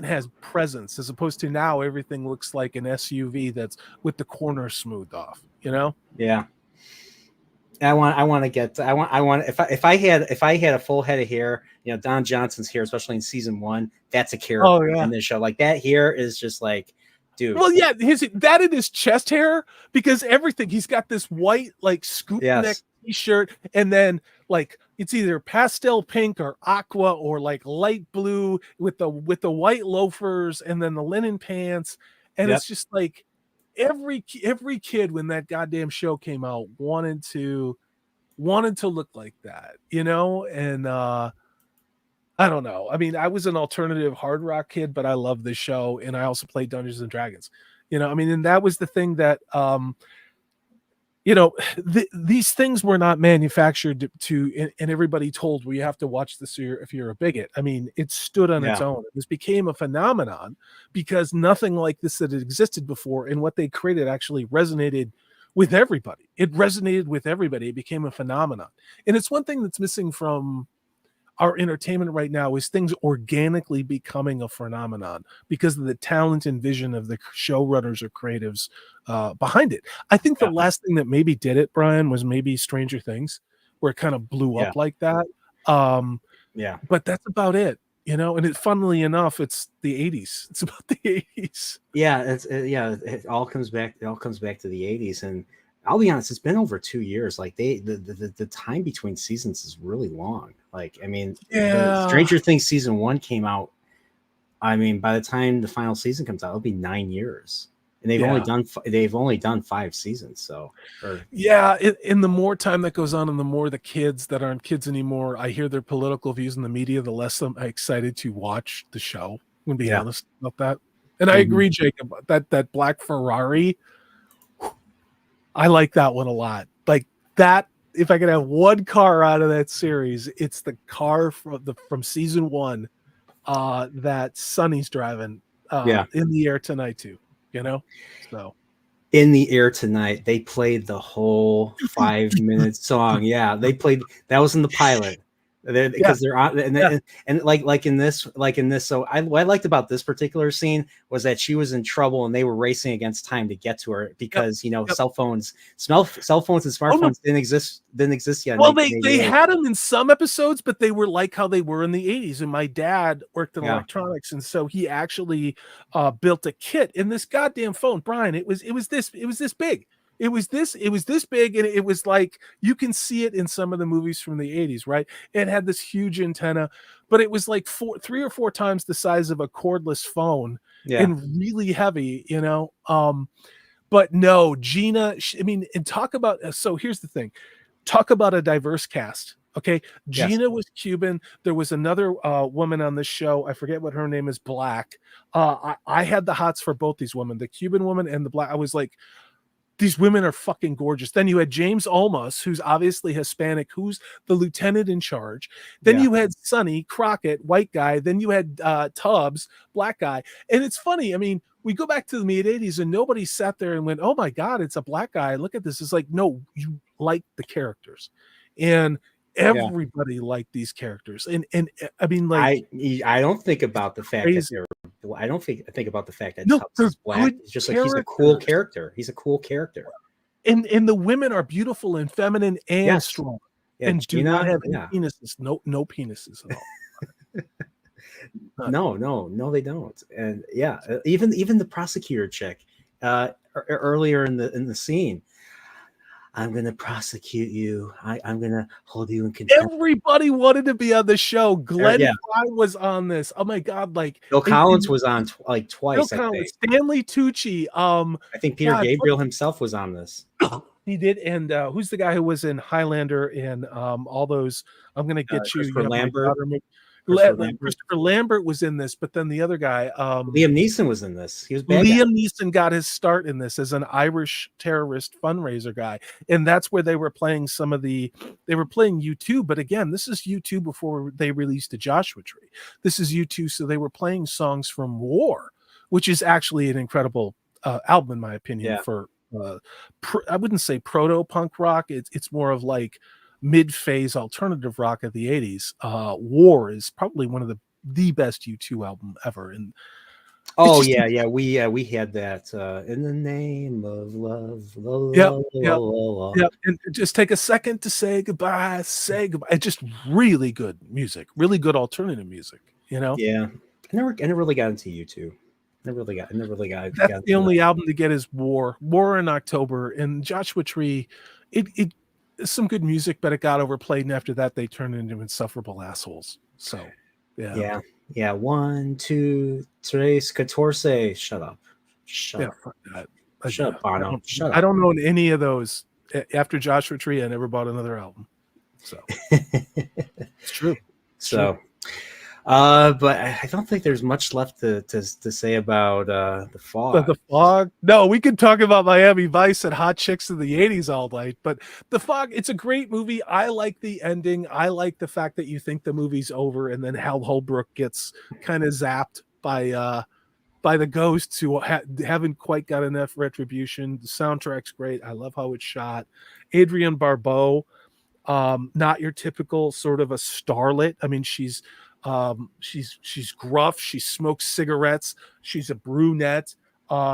has presence, as opposed to now everything looks like an SUV that's with the corners smoothed off, you know? Yeah. I want if I had a full head of hair, you know, Don Johnson's hair, especially in season 1, that's a character in this show. Like that hair is just like, dude. Well, yeah, that in his chest hair, because everything, he's got this white like scoop neck t-shirt, and then like it's either pastel pink or aqua or like light blue with the white loafers and then the linen pants, and it's just like every kid when that goddamn show came out wanted to look like that, you know? And I don't know. I mean, I was an alternative hard rock kid, but I love this show, and I also played Dungeons and Dragons. You know, I mean, and that was the thing that you know, these things were not manufactured to and everybody told, well, you have to watch this if you're a bigot. I mean, it stood on its own. This became a phenomenon because nothing like this that had existed before, and what they created actually resonated with everybody. It resonated with everybody. It became a phenomenon. And it's one thing that's missing from our entertainment right now, is things organically becoming a phenomenon because of the talent and vision of the showrunners or creatives behind it. I think the last thing that maybe did it, Brian, was maybe Stranger Things, where it kind of blew up like that. But that's about it, you know. And funnily enough, it's the 80s. It's about the 80s. Yeah, it all comes back. It all comes back to the 80s. And I'll be honest, it's been over 2 years. Like the time between seasons is really long. Like, I mean, Stranger Things season 1 came out. I mean, by the time the final season comes out, it'll be 9 years, and they've only done 5 seasons. So, in the more time that goes on, and the more the kids that aren't kids anymore, I hear their political views in the media, the less I'm excited to watch the show. I'm gonna be honest about that. And I agree, Jacob, that black Ferrari. I like that one a lot. Like that, if I could have one car out of that series, it's the car from season 1 that Sonny's driving in the air tonight too, you know? So in the air tonight, they played the whole 5-minute song. Yeah, they played that was in the pilot. Because they're on and like in this. So what I liked about this particular scene was that she was in trouble and they were racing against time to get to her because you know cell phones and smartphones didn't exist yet. Well, they had them in some episodes, but they were like how they were in the 80s. And my dad worked in electronics, and so he actually built a kit in this goddamn phone. Brian, it was this big. It was this big, and it was like you can see it in some of the movies from the 80s, right? It had this huge antenna, but it was like 3 or 4 times the size of a cordless phone and really heavy, you know? But no, Gina, I mean, and talk about, so here's the thing, talk about a diverse cast. Okay. Gina was Cuban. There was another woman on this show. I forget what her name is. Black. I had the hots for both these women, the Cuban woman and the black. I was like, these women are fucking gorgeous. Then you had James Olmos, who's obviously Hispanic, who's the lieutenant in charge. Then you had Sonny Crockett, white guy. Then you had Tubbs, black guy. And it's funny. I mean, we go back to the mid 80s and nobody sat there and went, oh my God, it's a black guy. Look at this. It's like, no, you like the characters. And everybody liked these characters. And I mean, like, I don't think about the fact that they're, I don't think about the fact that Tubbs is black. It's just like he's a cool character. He's a cool character. And the women are beautiful and feminine and strong. Yeah, and do not have any penises. No penises at all. No, they don't. And even the prosecutor chick earlier in the scene. I'm gonna prosecute you. I'm gonna hold you in contempt. Everybody wanted to be on the show. Glenn Fry was on this. Oh my God! Like Bill Collins was on twice. Bill Collins, Stanley Tucci. I think Peter Gabriel himself was on this. He did. And who's the guy who was in Highlander and all those? I'm gonna get you. Christopher Lambert. Christopher Lambert was in this, but then the other guy, Liam Neeson was in this. He was Liam Neeson got his start in this as an Irish terrorist fundraiser guy, and that's where they were playing they were playing U2. But again, this is U2 before they released the Joshua Tree. This is U2, so they were playing songs from War, which is actually an incredible album in my opinion for I wouldn't say proto punk rock. It's more of like mid-phase alternative rock of the 80s. War is probably one of the best U2 album ever. And we had that in the name of love. And just take a second to say goodbye. It's just really good music, really good alternative music, you know. I never really got into U2. I never really got That's the only album to get is War in October, and Joshua Tree. It some good music, but it got overplayed, and after that they turned into insufferable assholes. So yeah 1 2 3 14. Shut up Bono. Shut up. I don't know any of those. After Joshua Tree I never bought another album, so it's true. But I don't think there's much left to say about The Fog. The Fog? No, we could talk about Miami Vice and Hot Chicks of the 80s all night, but The Fog, it's a great movie. I like the ending. I like the fact that you think the movie's over, and then Hal Holbrook gets kind of zapped by the ghosts who haven't quite got enough retribution. The soundtrack's great. I love how it's shot. Adrienne Barbeau, not your typical sort of a starlet. I mean, she's gruff. She smokes cigarettes. She's a brunette.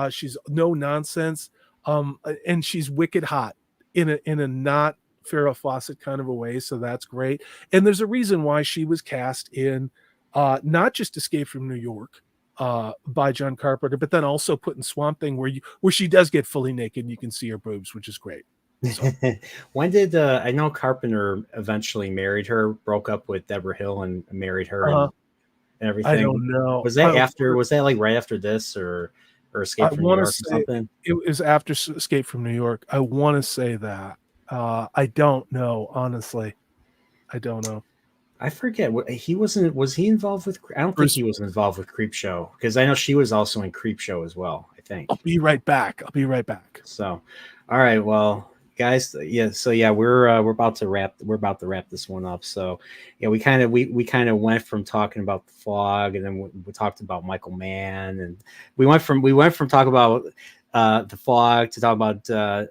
She's no nonsense. And she's wicked hot in a not Farrah Fawcett kind of a way. So that's great. And there's a reason why she was cast in not just Escape from New York by John Carpenter, but then also put in Swamp Thing where she does get fully naked and you can see her boobs, which is great. So. When did I know Carpenter eventually married her, broke up with Deborah Hill and married her and everything? I don't know. Was that like right after this or Escape from New York or something? It was after Escape from New York. I want to say that. I don't know, honestly. I don't know. I forget. Was he involved with? I don't think he was involved with Creepshow, because I know she was also in Creepshow as well, I think. I'll be right back. So, all right. Well, guys, we're about to wrap this one up. So we kind of went from talking about The Fog, and then we talked about Michael Mann, and we went from talking about The Fog to talk about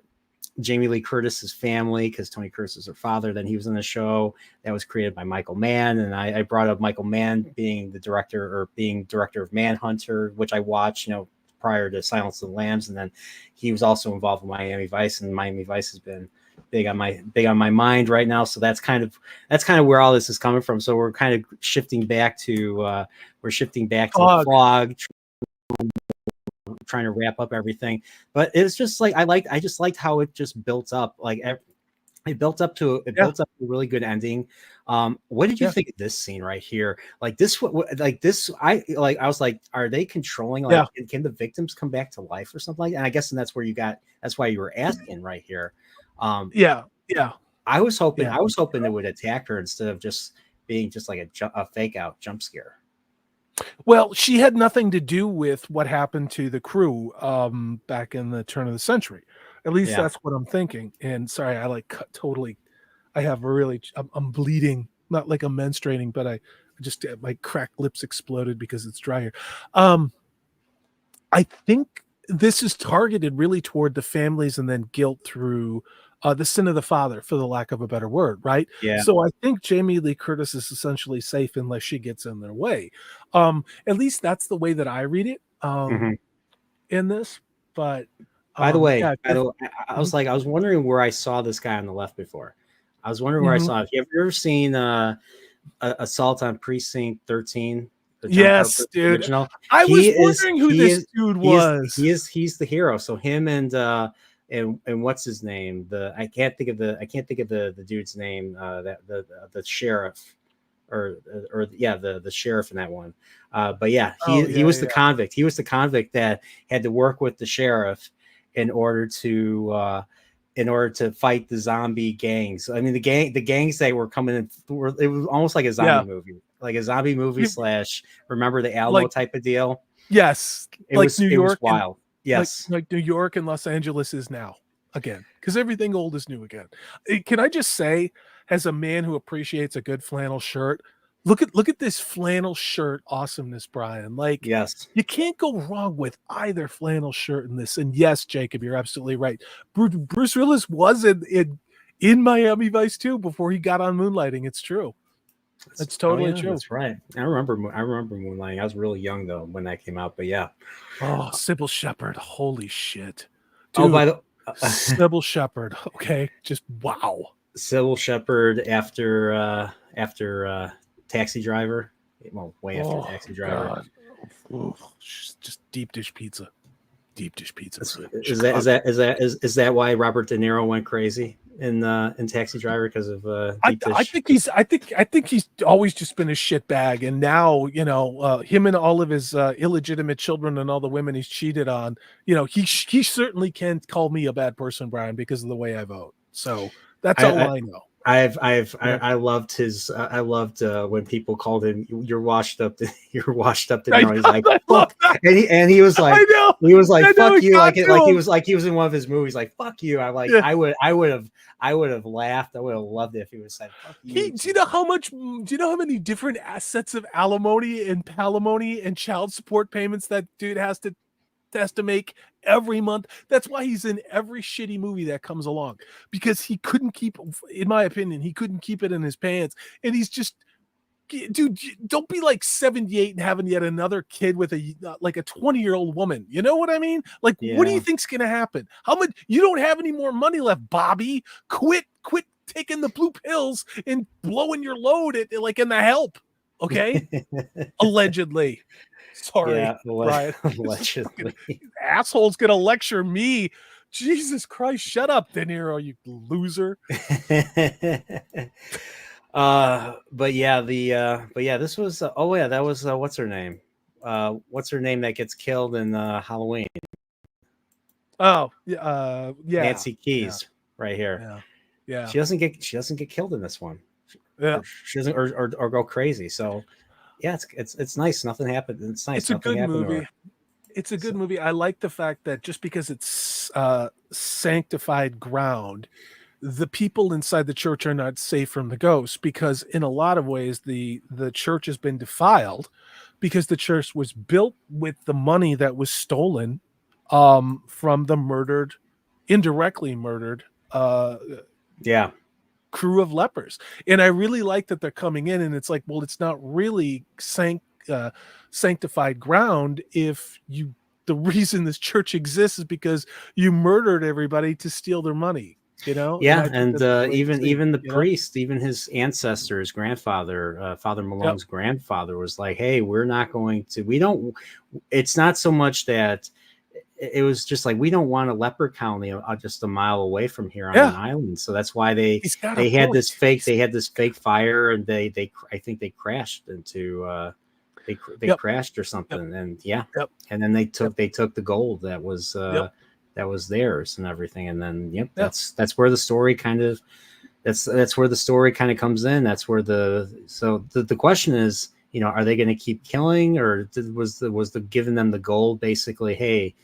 Jamie Lee Curtis's family, because Tony Curtis is her father. Then he was in a show that was created by Michael Mann, and I brought up Michael Mann being director of Manhunter, which I watched prior to Silence of the Lambs, and then he was also involved with Miami Vice, and Miami Vice has been big on my mind right now. So that's kind of where all this is coming from. So we're kind of shifting back to The Fog, trying to wrap up everything. But it's just like I just liked how it just built up. Like it built up to a really good ending. What did you think of this scene right here? I was like, are they controlling? Can the victims come back to life or something like that? And I guess that's why you were asking right here. I was hoping they would attack her instead of just being just like a fake out jump scare. Well, she had nothing to do with what happened to the crew back in the turn of the century. At least Yeah. that's what I'm thinking. And sorry, I like totally. I have a really. I'm bleeding, not like I'm menstruating, but I just my cracked lips exploded because it's dry here. I think this is targeted really toward the families and then guilt through the sin of the father, for the lack of a better word, right? Yeah. So I think Jamie Lee Curtis is essentially safe unless she gets in their way. At least that's the way that I read it Mhm. in this. But By the way, yeah, I was like, I was wondering where I saw this guy on the left before. I was wondering where I mhm. saw it. Have you ever seen Assault on Precinct 13, the John Yes, Carpenter dude. original? I He was is wondering who he this is dude he is was. he's the hero. So him and what's his name? I can't think of the dude's name. That the sheriff or yeah, the sheriff in that one. But yeah, Oh he yeah, was the yeah. convict. He was the convict that had to work with the sheriff in order to fight the zombie gangs. I mean, the gangs that were coming in it was almost like a zombie Yeah. movie, like a zombie movie slash Remember the Alamo Like type of deal. yes, like New It was York and wild. Yes. like New York and Los Angeles is now again, because everything old is new again. Can I just say, as a man who appreciates a good flannel shirt, look at this flannel shirt awesomeness, Brian. Like Yes. you can't go wrong with either flannel shirt in this. And yes, Jacob, you're absolutely right. Bruce Willis was in Miami Vice too before he got on Moonlighting. It's true. It's totally true. That's right. I remember Moonlighting. I was really young though when that came out, but yeah. Oh, Sybil Shepherd. Holy shit. Oh, Dude, by the Sybil Shepherd. Okay. Just wow. Sybil Shepherd after Taxi Driver. Well, way after Oh, Taxi Driver. God. Ooh, just deep dish pizza. Deep dish pizza. Is that why Robert De Niro went crazy in Taxi Driver because of deep dish? I think he's always just been a shit bag, and now him and all of his illegitimate children and all the women he's cheated on. He certainly can't call me a bad person, Brian, because of the way I vote. So that's all I know. I loved when people called him, you're washed up to Niro. He's like, fuck. And he was like, fuck you. Like he was in one of his movies, like, fuck you. I'm like, Yeah. I would have laughed. I would have loved it if he was said, fuck you. Do you know how many different assets of alimony and palimony and child support payments that dude has to make every month? That's why he's in every shitty movie that comes along, because he couldn't keep, in my opinion, he couldn't keep it in his pants. And he's just, dude, don't be like 78 and having yet another kid with a 20-year-old woman. You know what I mean? Like, what do you think's gonna happen? How much? You don't have any more money left, Bobby. Quit taking the blue pills and blowing your load in The Help. Okay. Allegedly. Sorry, Yeah, Brian. allegedly. Asshole's gonna lecture me. Jesus Christ, shut up, De Niro, you loser. But yeah, this was that was what's her name? What's her name that gets killed in Halloween? Oh, yeah. Nancy Keys, right here. Yeah. She doesn't get killed in this one. Yeah. She doesn't or go crazy. So yeah, it's nice. Nothing happened. It's nice. It's a Nothing good happened movie. It's a good movie. I like the fact that just because it's sanctified ground, the people inside the church are not safe from the ghosts, because in a lot of ways the church has been defiled, because the church was built with the money that was stolen from the indirectly murdered crew of lepers. And I really like that they're coming in, and it's like, well, it's not really sanctified ground if the reason this church exists is because you murdered everybody to steal their money. And even the priest, even his ancestor, his grandfather, Father Malone's grandfather, was like, hey, it's not so much that it was just like, we don't want a leper colony just a mile away from here on an island. So that's why they had this fake fire, and I think they crashed into they crashed or something. And and then they took the gold that was theirs and everything. And then that's where the story kind of that's where the story kind of comes in. That's where the question is, are they going to keep killing, or was the giving them the gold basically, hey,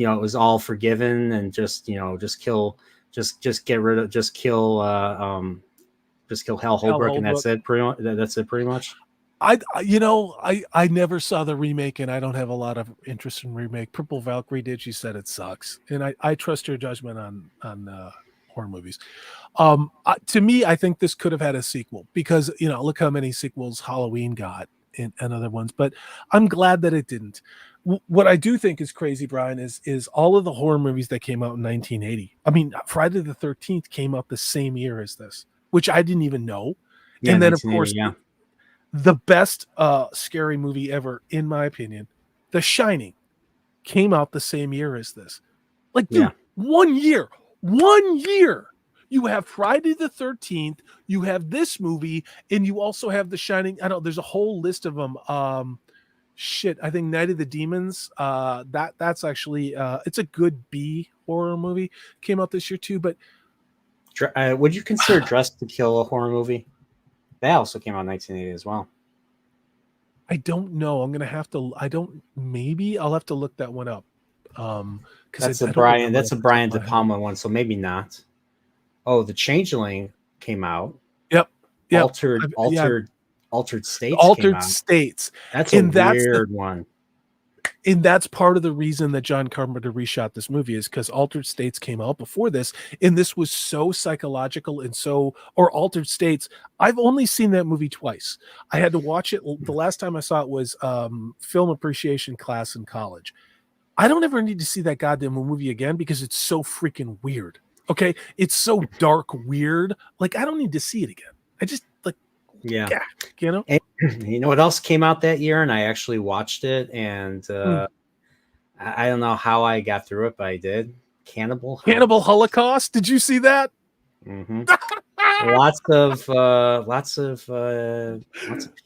it was all forgiven and just just kill, just get rid of, just kill Hal Holbrook, and that's it. Pretty much. That's it. Pretty much. I never saw the remake, and I don't have a lot of interest in remake. Purple Valkyrie did. She said it sucks, and I trust her judgment on horror movies. To me, I think this could have had a sequel because look how many sequels Halloween got and other ones. But I'm glad that it didn't. What I do think is crazy, Brian, is all of the horror movies that came out in 1980. I mean, Friday the 13th came out the same year as this, which I didn't even know. Yeah, and then of course. Yeah. The best scary movie ever, in my opinion, The Shining, came out the same year as this. Like, dude, 1 year. 1 year. You have Friday the 13th, you have this movie, and you also have The Shining. I don't know, there's a whole list of them. I think Night of the Demons. That's actually it's a good B horror movie. Came out this year too, but would you consider Dressed to Kill a horror movie? That also came out in 1980 as well. I don't know. I'm gonna have to. Maybe I'll have to look that one up. That's a Brian De Palma one, so maybe not. Oh, The Changeling came out. Yep. Altered States. Altered States. That's a weird one. And that's part of the reason that John Carpenter reshot this movie is because Altered States came out before this, and this was so psychological or Altered States. I've only seen that movie twice. I had to watch it. The last time I saw it was film appreciation class in college. I don't ever need to see that goddamn movie again because it's so freaking weird. Okay, it's so dark, weird. Like I don't need to see it again. I just And you know what else came out that year, and I actually watched it, and I don't know how I got through it, but I did. Cannibal Holocaust. Did you see that? Mm-hmm. lots of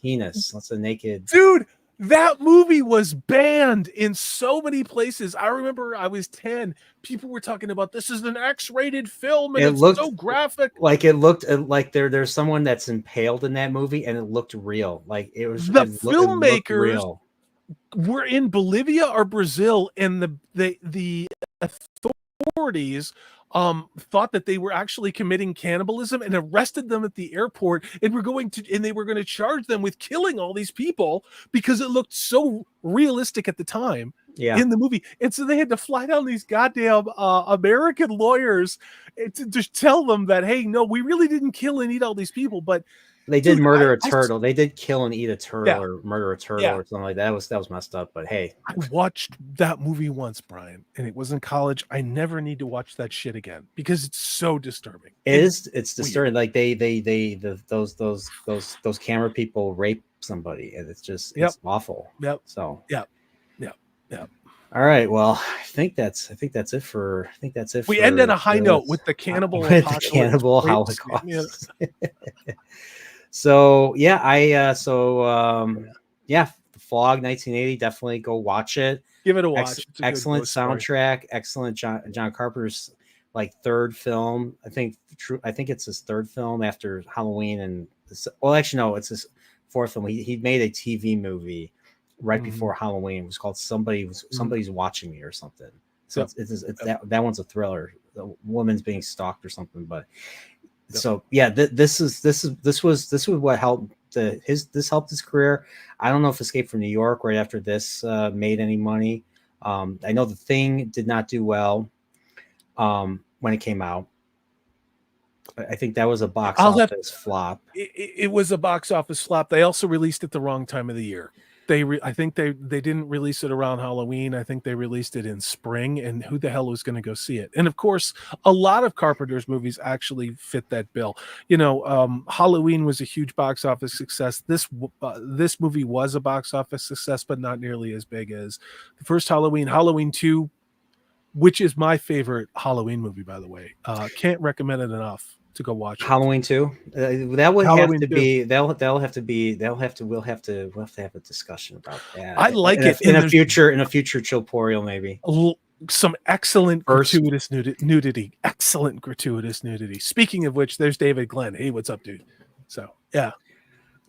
penis, lots of naked. Dude, that movie was banned in so many places. I remember I was 10. People were talking about this is an X-rated film, and it's so graphic. Like it looked like there's someone that's impaled in that movie, and it looked real. Like it was the filmmakers were in Bolivia or Brazil, and the authorities thought that they were actually committing cannibalism and arrested them at the airport, and they were going to charge them with killing all these people because it looked so realistic at the time in the movie. And so they had to fly down these goddamn American lawyers to tell them that, hey, no, we really didn't kill and eat all these people, but they did murder a turtle. They did kill and eat a turtle or murder a turtle or something like that. That was messed up. But hey, I watched that movie once, Brian, and it was in college. I never need to watch that shit again because it's so disturbing. It's disturbing. Like those camera people rape somebody, and it's just it's awful. Yep. So yep. All right. Well, I think that's it for. We end on a high note with the cannibal Holocaust. So The Fog 1980. Definitely go watch it. Give it a watch. Excellent soundtrack. Excellent John Carpenter's third film. I think it's his third film after Halloween and it's his fourth film. He made a TV movie right before Halloween. It was called Somebody's Watching Me or something. So that one's a thriller. The woman's being stalked or something. But so this was what helped this helped his career. I don't know if Escape from New York right after this made any money. I know The Thing did not do well when it came out. I think that was a box office flop. It was a box office flop. They also released it the wrong time of the year. I think they didn't release it around Halloween. I think they released it in spring, and who the hell was going to go see it? And of course, a lot of Carpenter's movies actually fit that bill. Halloween was a huge box office success. This movie was a box office success, but not nearly as big as the first Halloween. Halloween 2, which is my favorite Halloween movie, by the way. Can't recommend it enough to go watch it. Halloween 2. That would Halloween have to 2. Be. We'll have to have a discussion about that. I like it in a future Chilporial maybe. Some excellent gratuitous nudity. Excellent gratuitous nudity. Speaking of which, there's David Glenn. Hey, what's up, dude? So yeah.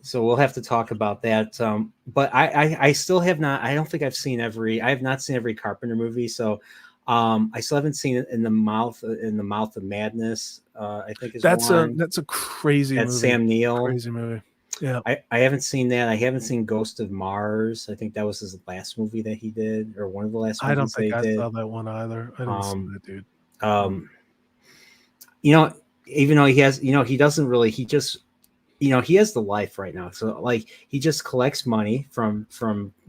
So we'll have to talk about that. But I still have not. I don't think I have not seen every Carpenter movie. So I still haven't seen it in the mouth of madness. I think is That's one. a crazy That's movie. Sam Neill. Crazy movie. Yeah. I haven't seen that. I haven't seen Ghost of Mars. I think that was his last movie that he did, or one of the last I don't movies think they I did. saw that one either. I didn't see that, dude. You know, even though he has, he doesn't really, he just, he has the life right now. So like he just collects money from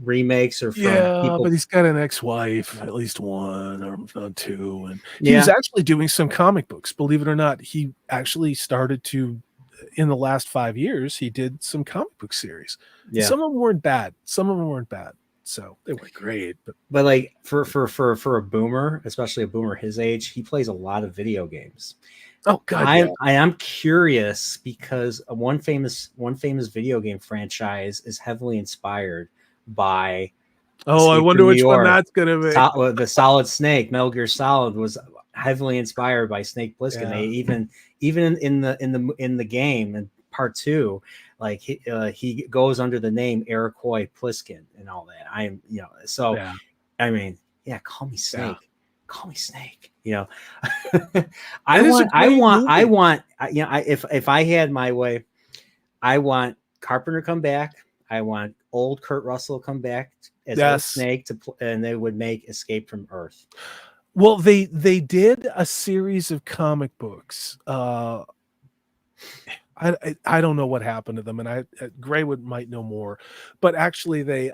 remakes or from people. But he's got an ex-wife, at least one or two, and he Yeah. was actually doing some comic books. Believe it or not, he actually started to, in the last 5 years, he did some comic book series. Yeah. Some of them weren't bad. So they weren't great, but like for a boomer, especially a boomer his age, he plays a lot of video games. Oh God, I am curious because one famous video game franchise is heavily inspired by. Oh, I wonder which one that's gonna be. The Solid Snake, Metal Gear Solid, was heavily inspired by Snake Plissken. Yeah. They even in the game in part 2, like he goes under the name Iroquois Pliskin and all that. I mean, call me Snake. Yeah. Call me Snake. I want. If I had my way, I want Carpenter come back. I want old Kurt Russell come back as old Snake and they would make Escape from Earth. Well, they did a series of comic books. I don't know what happened to them, and Gray might know more, but actually they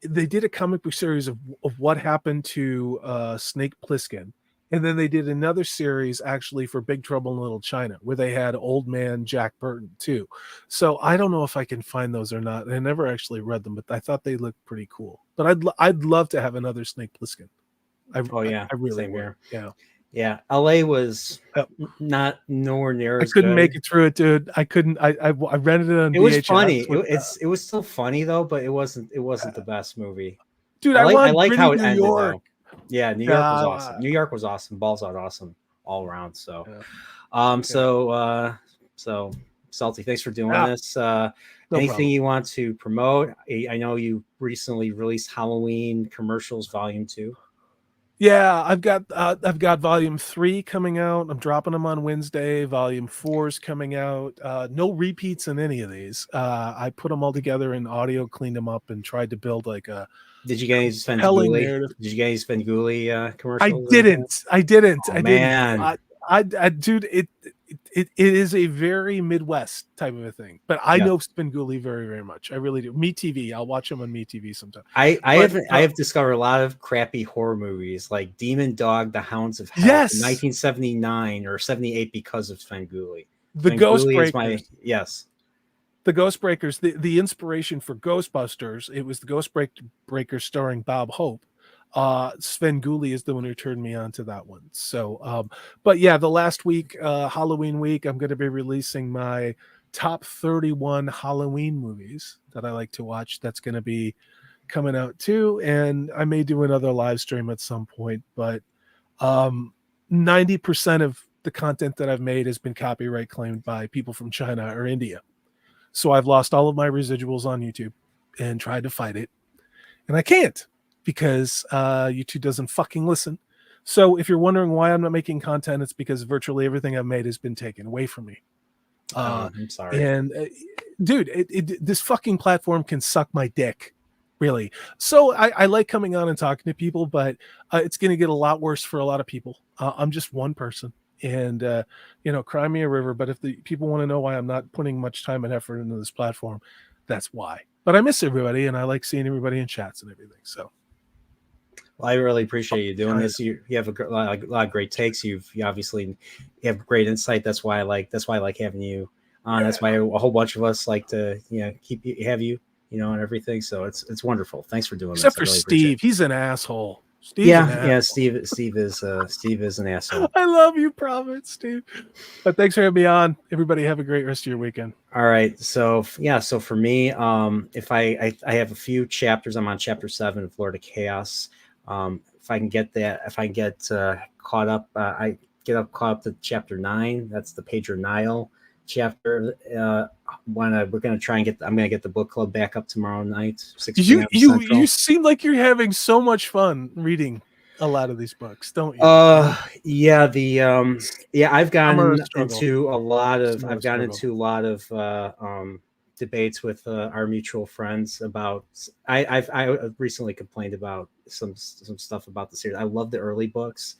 did a comic book series of what happened to Snake Plissken. And then they did another series actually for Big Trouble in Little China, where they had old man Jack Burton too. So I don't know if I can find those or not. I never actually read them, but I thought they looked pretty cool. But I'd love to have another Snake Plissken. I really would. Yeah. LA was not nowhere near. I couldn't make it through it, dude. I couldn't. I rented it on VHS. It was funny. It was still funny though, but it wasn't the best movie. Dude, I like how it ended though. Yeah, New York was awesome. New York was awesome. Balls Out awesome all around. So, so Salty, thanks for doing this. Anything you want to promote? I know you recently released Halloween Commercials Volume 2. Yeah, I've got Volume 3 coming out. I'm dropping them on Wednesday. Volume 4 is coming out. No repeats in any of these. I put them all together in audio, cleaned them up, and tried to build like a. Did you get any Svengoolie? Did you get any Svengoolie commercials? I didn't. Oh, man. Dude, it is a very Midwest type of a thing. But I know Svengoolie very, very much. I really do. MeTV. I'll watch them on MeTV sometimes. I have discovered a lot of crappy horror movies like Demon Dog, The Hounds of Hell, 1979 or 78 because of Svengoolie. The Ghostbreakers. Yes. The Ghostbreakers, the inspiration for Ghostbusters, it was the Ghostbreakers starring Bob Hope. Svengoolie is the one who turned me on to that one. So, but yeah, the last week, Halloween week, I'm going to be releasing my top 31 Halloween movies that I like to watch. That's going to be coming out too. And I may do another live stream at some point, but 90% of the content that I've made has been copyright claimed by people from China or India. So I've lost all of my residuals on YouTube and tried to fight it. And I can't because YouTube doesn't fucking listen. So if you're wondering why I'm not making content, it's because virtually everything I've made has been taken away from me. I'm sorry. And dude, this fucking platform can suck my dick, really. So I like coming on and talking to people, but it's going to get a lot worse for a lot of people. I'm just one person. And, cry me a river. But if the people want to know why I'm not putting much time and effort into this platform, that's why. But I miss everybody, and I like seeing everybody in chats and everything. So, well, I really appreciate you doing this. You have a lot of great takes. You obviously have great insight. That's why I like having you on. That's why a whole bunch of us like to have you and everything. So it's wonderful. Thanks for doing this. Except for Steve, he's an asshole. Steve is an asshole. I love you, Providence, Steve. But thanks for having me on. Everybody have a great rest of your weekend. All right. So for me, if I have a few chapters, I'm on chapter 7 of Lord of Chaos. If I can get caught up, I get caught up to chapter 9. That's the Pager Nile. chapter. When we're gonna try and I'm gonna get the book club back up tomorrow night, 6 You p.m. Central. you seem like you're having so much fun reading a lot of these books, don't you? Yeah, I've gotten into a lot of debates with our mutual friends about. I recently complained about some stuff about the series. I love the early books.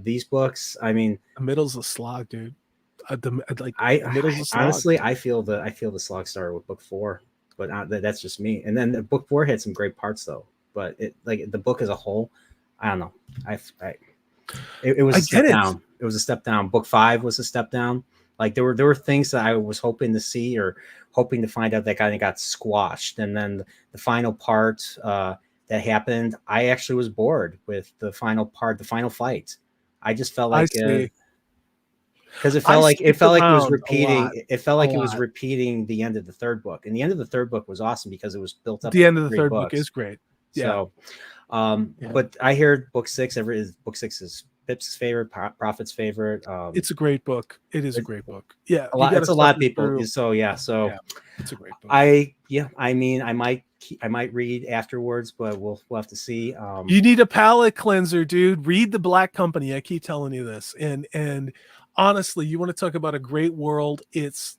These books, I mean, the middle's a slog, dude. Honestly, I feel the slog started with book 4, but that's just me. And then book 4 had some great parts though. But the book as a whole, I don't know. It was a step down. It was a step down. Book 5 was a step down. Like there were things that I was hoping to see or hoping to find out that kind of got squashed. And then the final part that happened, I actually was bored with the final part, the final fight. I just felt like because it felt like it was repeating. It felt like it was repeating the end of the third book, and the end of the third book was awesome because it was built up. The end of the third book is great. Yeah. So, but I hear book 6. Book 6 is Pip's favorite, Prophet's favorite. It's a great book. It is a great book. Yeah, it's a lot of people. So it's a great book. I mean, I might read afterwards, but we'll have to see. You need a palate cleanser, dude. Read The Black Company. I keep telling you this, and honestly, you want to talk about a great world. It's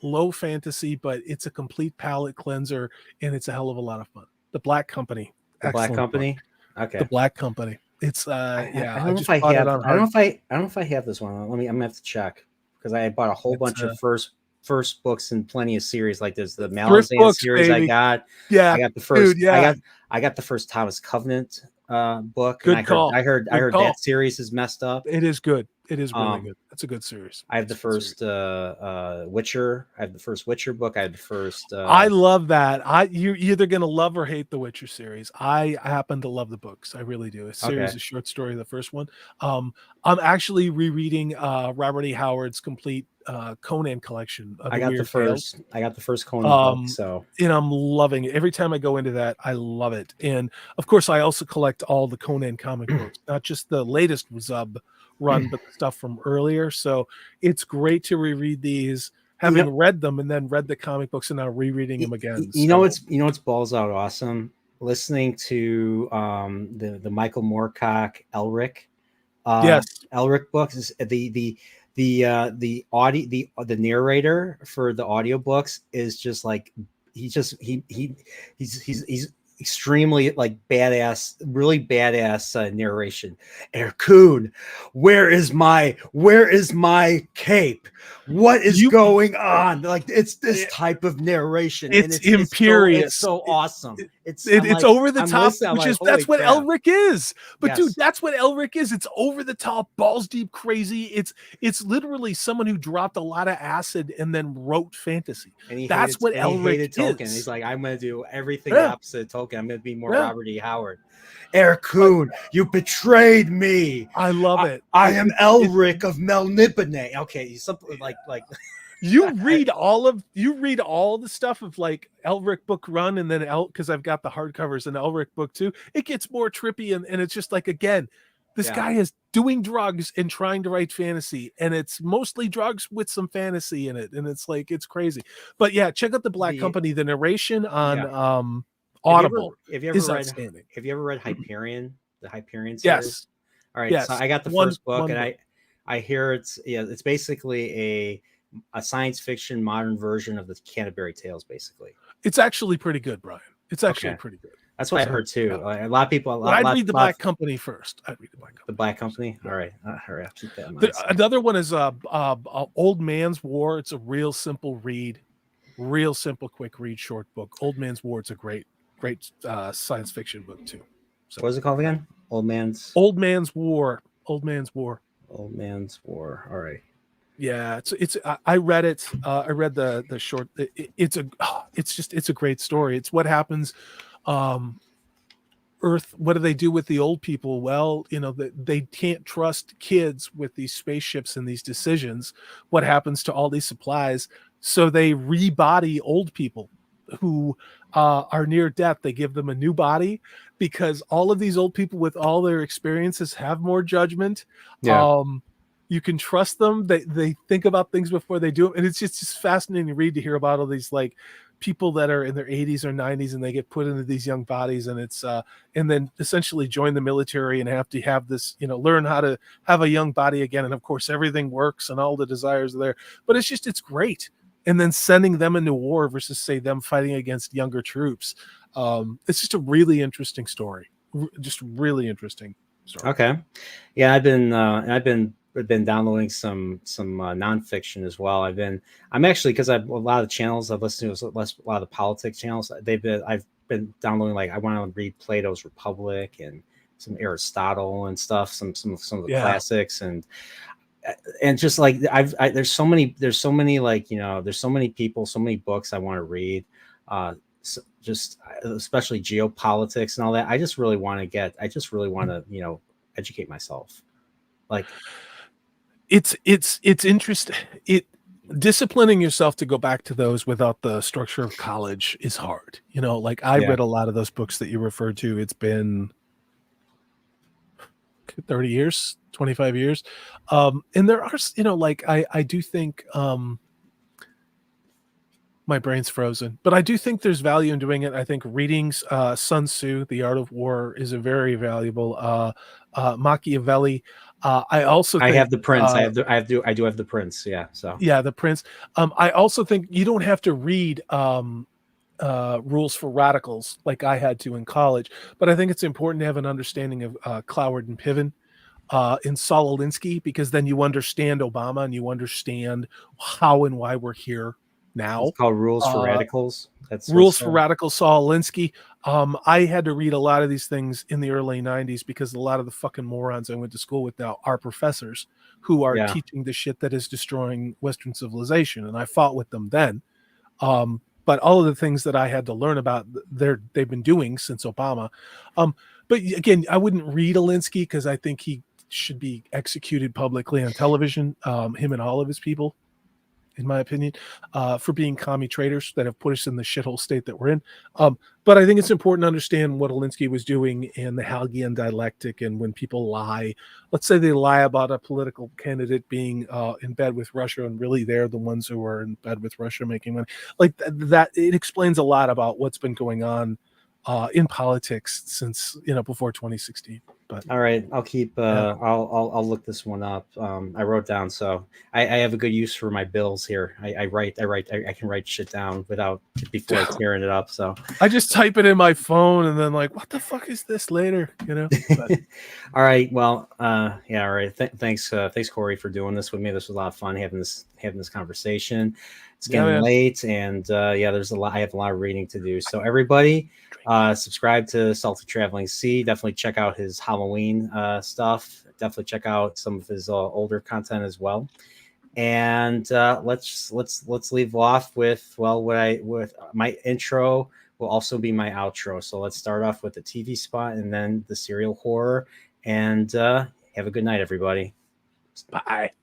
low fantasy, but it's a complete palate cleanser, and it's a hell of a lot of fun. The Black Company. The Black Company. Book. Okay. The Black Company. It's I don't know if I have. I don't know if I have this one. I'm gonna have to check because I bought a whole bunch of first books and plenty of series. Like there's the Malazan series, baby. I got. Yeah, I got the first. Dude, yeah. I got the first Thomas Covenant book. Good call. I heard that series is messed up. It is good. It is really good. That's a good series. I have the first Witcher. I have the first Witcher book. I have the first. I love that. You're either gonna love or hate the Witcher series. I happen to love the books. I really do. A series of short story. The first one. I'm actually rereading Robert E. Howard's complete Conan collection. I got the first Conan book. So and I'm loving it. Every time I go into that, I love it. And of course, I also collect all the Conan comic books, not just the latest Zub run, but the stuff from earlier. So it's great to reread these, having read them and then read the comic books and now rereading them again. You know what's balls out awesome? Listening to the Michael Moorcock Elric Elric books is the narrator for the audiobooks is just like he's extremely like badass, really badass narration. Erkun, where is my cape? What is going on? Like it's this type of narration. It's imperious. It's so awesome. It's over the top, that's what Elric is. But dude, that's what Elric is. It's over the top, balls deep, crazy. It's literally someone who dropped a lot of acid and then wrote fantasy. That's what Elric is. Tolkien. He's like, I'm going to do everything opposite Tolkien. I'm going to be more Robert E. Howard. Erkun, you betrayed me. I love it. I am Elric of Melniboné. Okay, something like. You read all the stuff of like Elric book run and then because I've got the hardcovers and Elric book too. It gets more trippy and it's just like, again, this guy is doing drugs and trying to write fantasy, and it's mostly drugs with some fantasy in it, and it's like it's crazy. But yeah, check out the Black Company. The narration on Audible is outstanding. Have you ever read Hyperion? The Hyperion series? Yes. All right. Yes. So I got the first book, and I hear it's basically a science fiction modern version of the Canterbury Tales. Basically, it's actually pretty good, Brian. It's actually pretty good. That's what I heard too. A lot of people. I'd read the Black Company first. I'd read the Black Company. The Black Company. All right. I'll keep that in mind. Another one is Old Man's War. It's a real simple read, real simple, quick read, short book. Old Man's War. It's a great science fiction book too. So, what is it called again? Old Man's War. Old Man's War. All right. Yeah, it's. I read it. I read the short. It's a great story. It's what happens. Earth. What do they do with the old people? Well, they can't trust kids with these spaceships and these decisions. What happens to all these supplies? So they rebody old people who are near death. They give them a new body because all of these old people with all their experiences have more judgment. You can trust them. They think about things before they do it. And it's just fascinating to read, to hear about all these like people that are in their 80s or 90s and they get put into these young bodies, and it's and then essentially join the military and have to have this, learn how to have a young body again. And of course everything works and all the desires are there, but it's great. And then sending them into war versus, say, them fighting against younger troops. It's just a really interesting story. Just really interesting story. Okay. Yeah, I've been downloading some nonfiction as well. I'm actually, because I've a lot of channels I've listened to, a lot of the politics channels. I've been downloading, like, I want to read Plato's Republic and some Aristotle and stuff, some of the classics, and just like there's so many like, there's so many people, so many books I want to read, just especially geopolitics and all that. I just really want to educate myself. Like, it's interesting. Disciplining yourself to go back to those without the structure of college is hard. Like I read a lot of those books that you referred to. It's been 30 years, 25 years. And there are, like I do think, my brain's frozen, but I do think there's value in doing it. I think reading Sun Tzu, The Art of War, is a very valuable, Machiavelli. I have the Prince. I do have the Prince. Yeah. So yeah, the Prince. I also think you don't have to read Rules for Radicals like I had to in college, but I think it's important to have an understanding of Cloward and Piven in Saul Alinsky, because then you understand Obama and you understand how and why we're here now. It's called Rules for Radicals. That's Rules for Radicals, Saul Alinsky. I had to read a lot of these things in the early 90s because a lot of the fucking morons I went to school with now are professors who are teaching the shit that is destroying Western civilization. And I fought with them then. But all of the things that I had to learn about, they've been doing since Obama. But again, I wouldn't read Alinsky because I think he should be executed publicly on television, him and all of his people, in my opinion, for being commie traitors that have put us in the shithole state that we're in. But I think it's important to understand what Alinsky was doing in the Hegelian dialectic. And when people lie, let's say they lie about a political candidate being in bed with Russia, and really they're the ones who are in bed with Russia making money. Like that, it explains a lot about what's been going on in politics since, before 2016. But all right, I'll keep I'll look this one up. I wrote down, so I have a good use for my bills here. I can write shit down before tearing it up. So I just type it in my phone and then like, what the fuck is this later? But. All right, well, all right. Thanks Corey, for doing this with me. This was a lot of fun having this conversation. It's getting late, and there's a lot. I have a lot of reading to do. So everybody, subscribe to Salty Traveling C. Definitely check out his Halloween stuff. Definitely check out some of his older content as well. And let's leave off with with my intro will also be my outro. So let's start off with the TV spot and then the serial horror. And have a good night, everybody. Bye.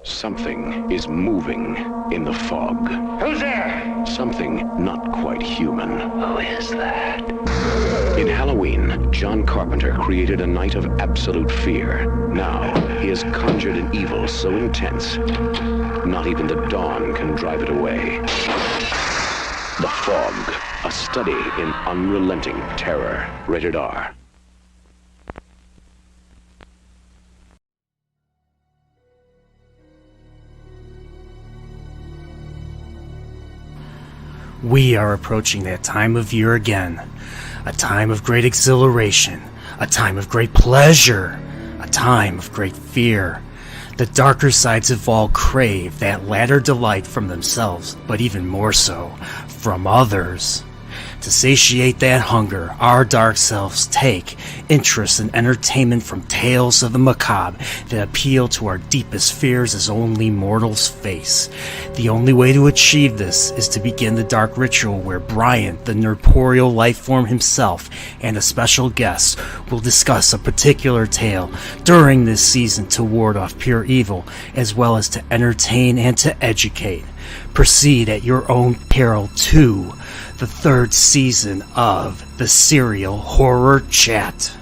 Something is moving in the fog. Who's there? Something not quite human. Who is that? In Halloween, John Carpenter created a night of absolute fear. Now, he has conjured an evil so intense, not even the dawn can drive it away. The Fog, a study in unrelenting terror. Rated R. We are approaching that time of year again. A time of great exhilaration. A time of great pleasure. A time of great fear. The darker sides of all crave that latter delight from themselves, but even more so, from others. To satiate that hunger, our dark selves take interest in entertainment from tales of the macabre that appeal to our deepest fears as only mortals face. The only way to achieve this is to begin the dark ritual where Brian, the corporeal life form himself, and a special guest will discuss a particular tale during this season to ward off pure evil, as well as to entertain and to educate. Proceed at your own peril to the third season of the Serial Horror Chat.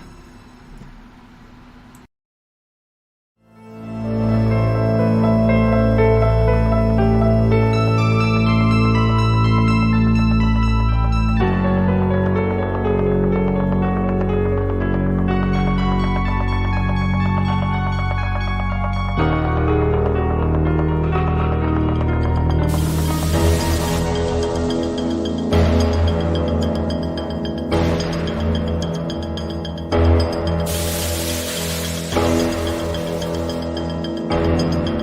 Bye.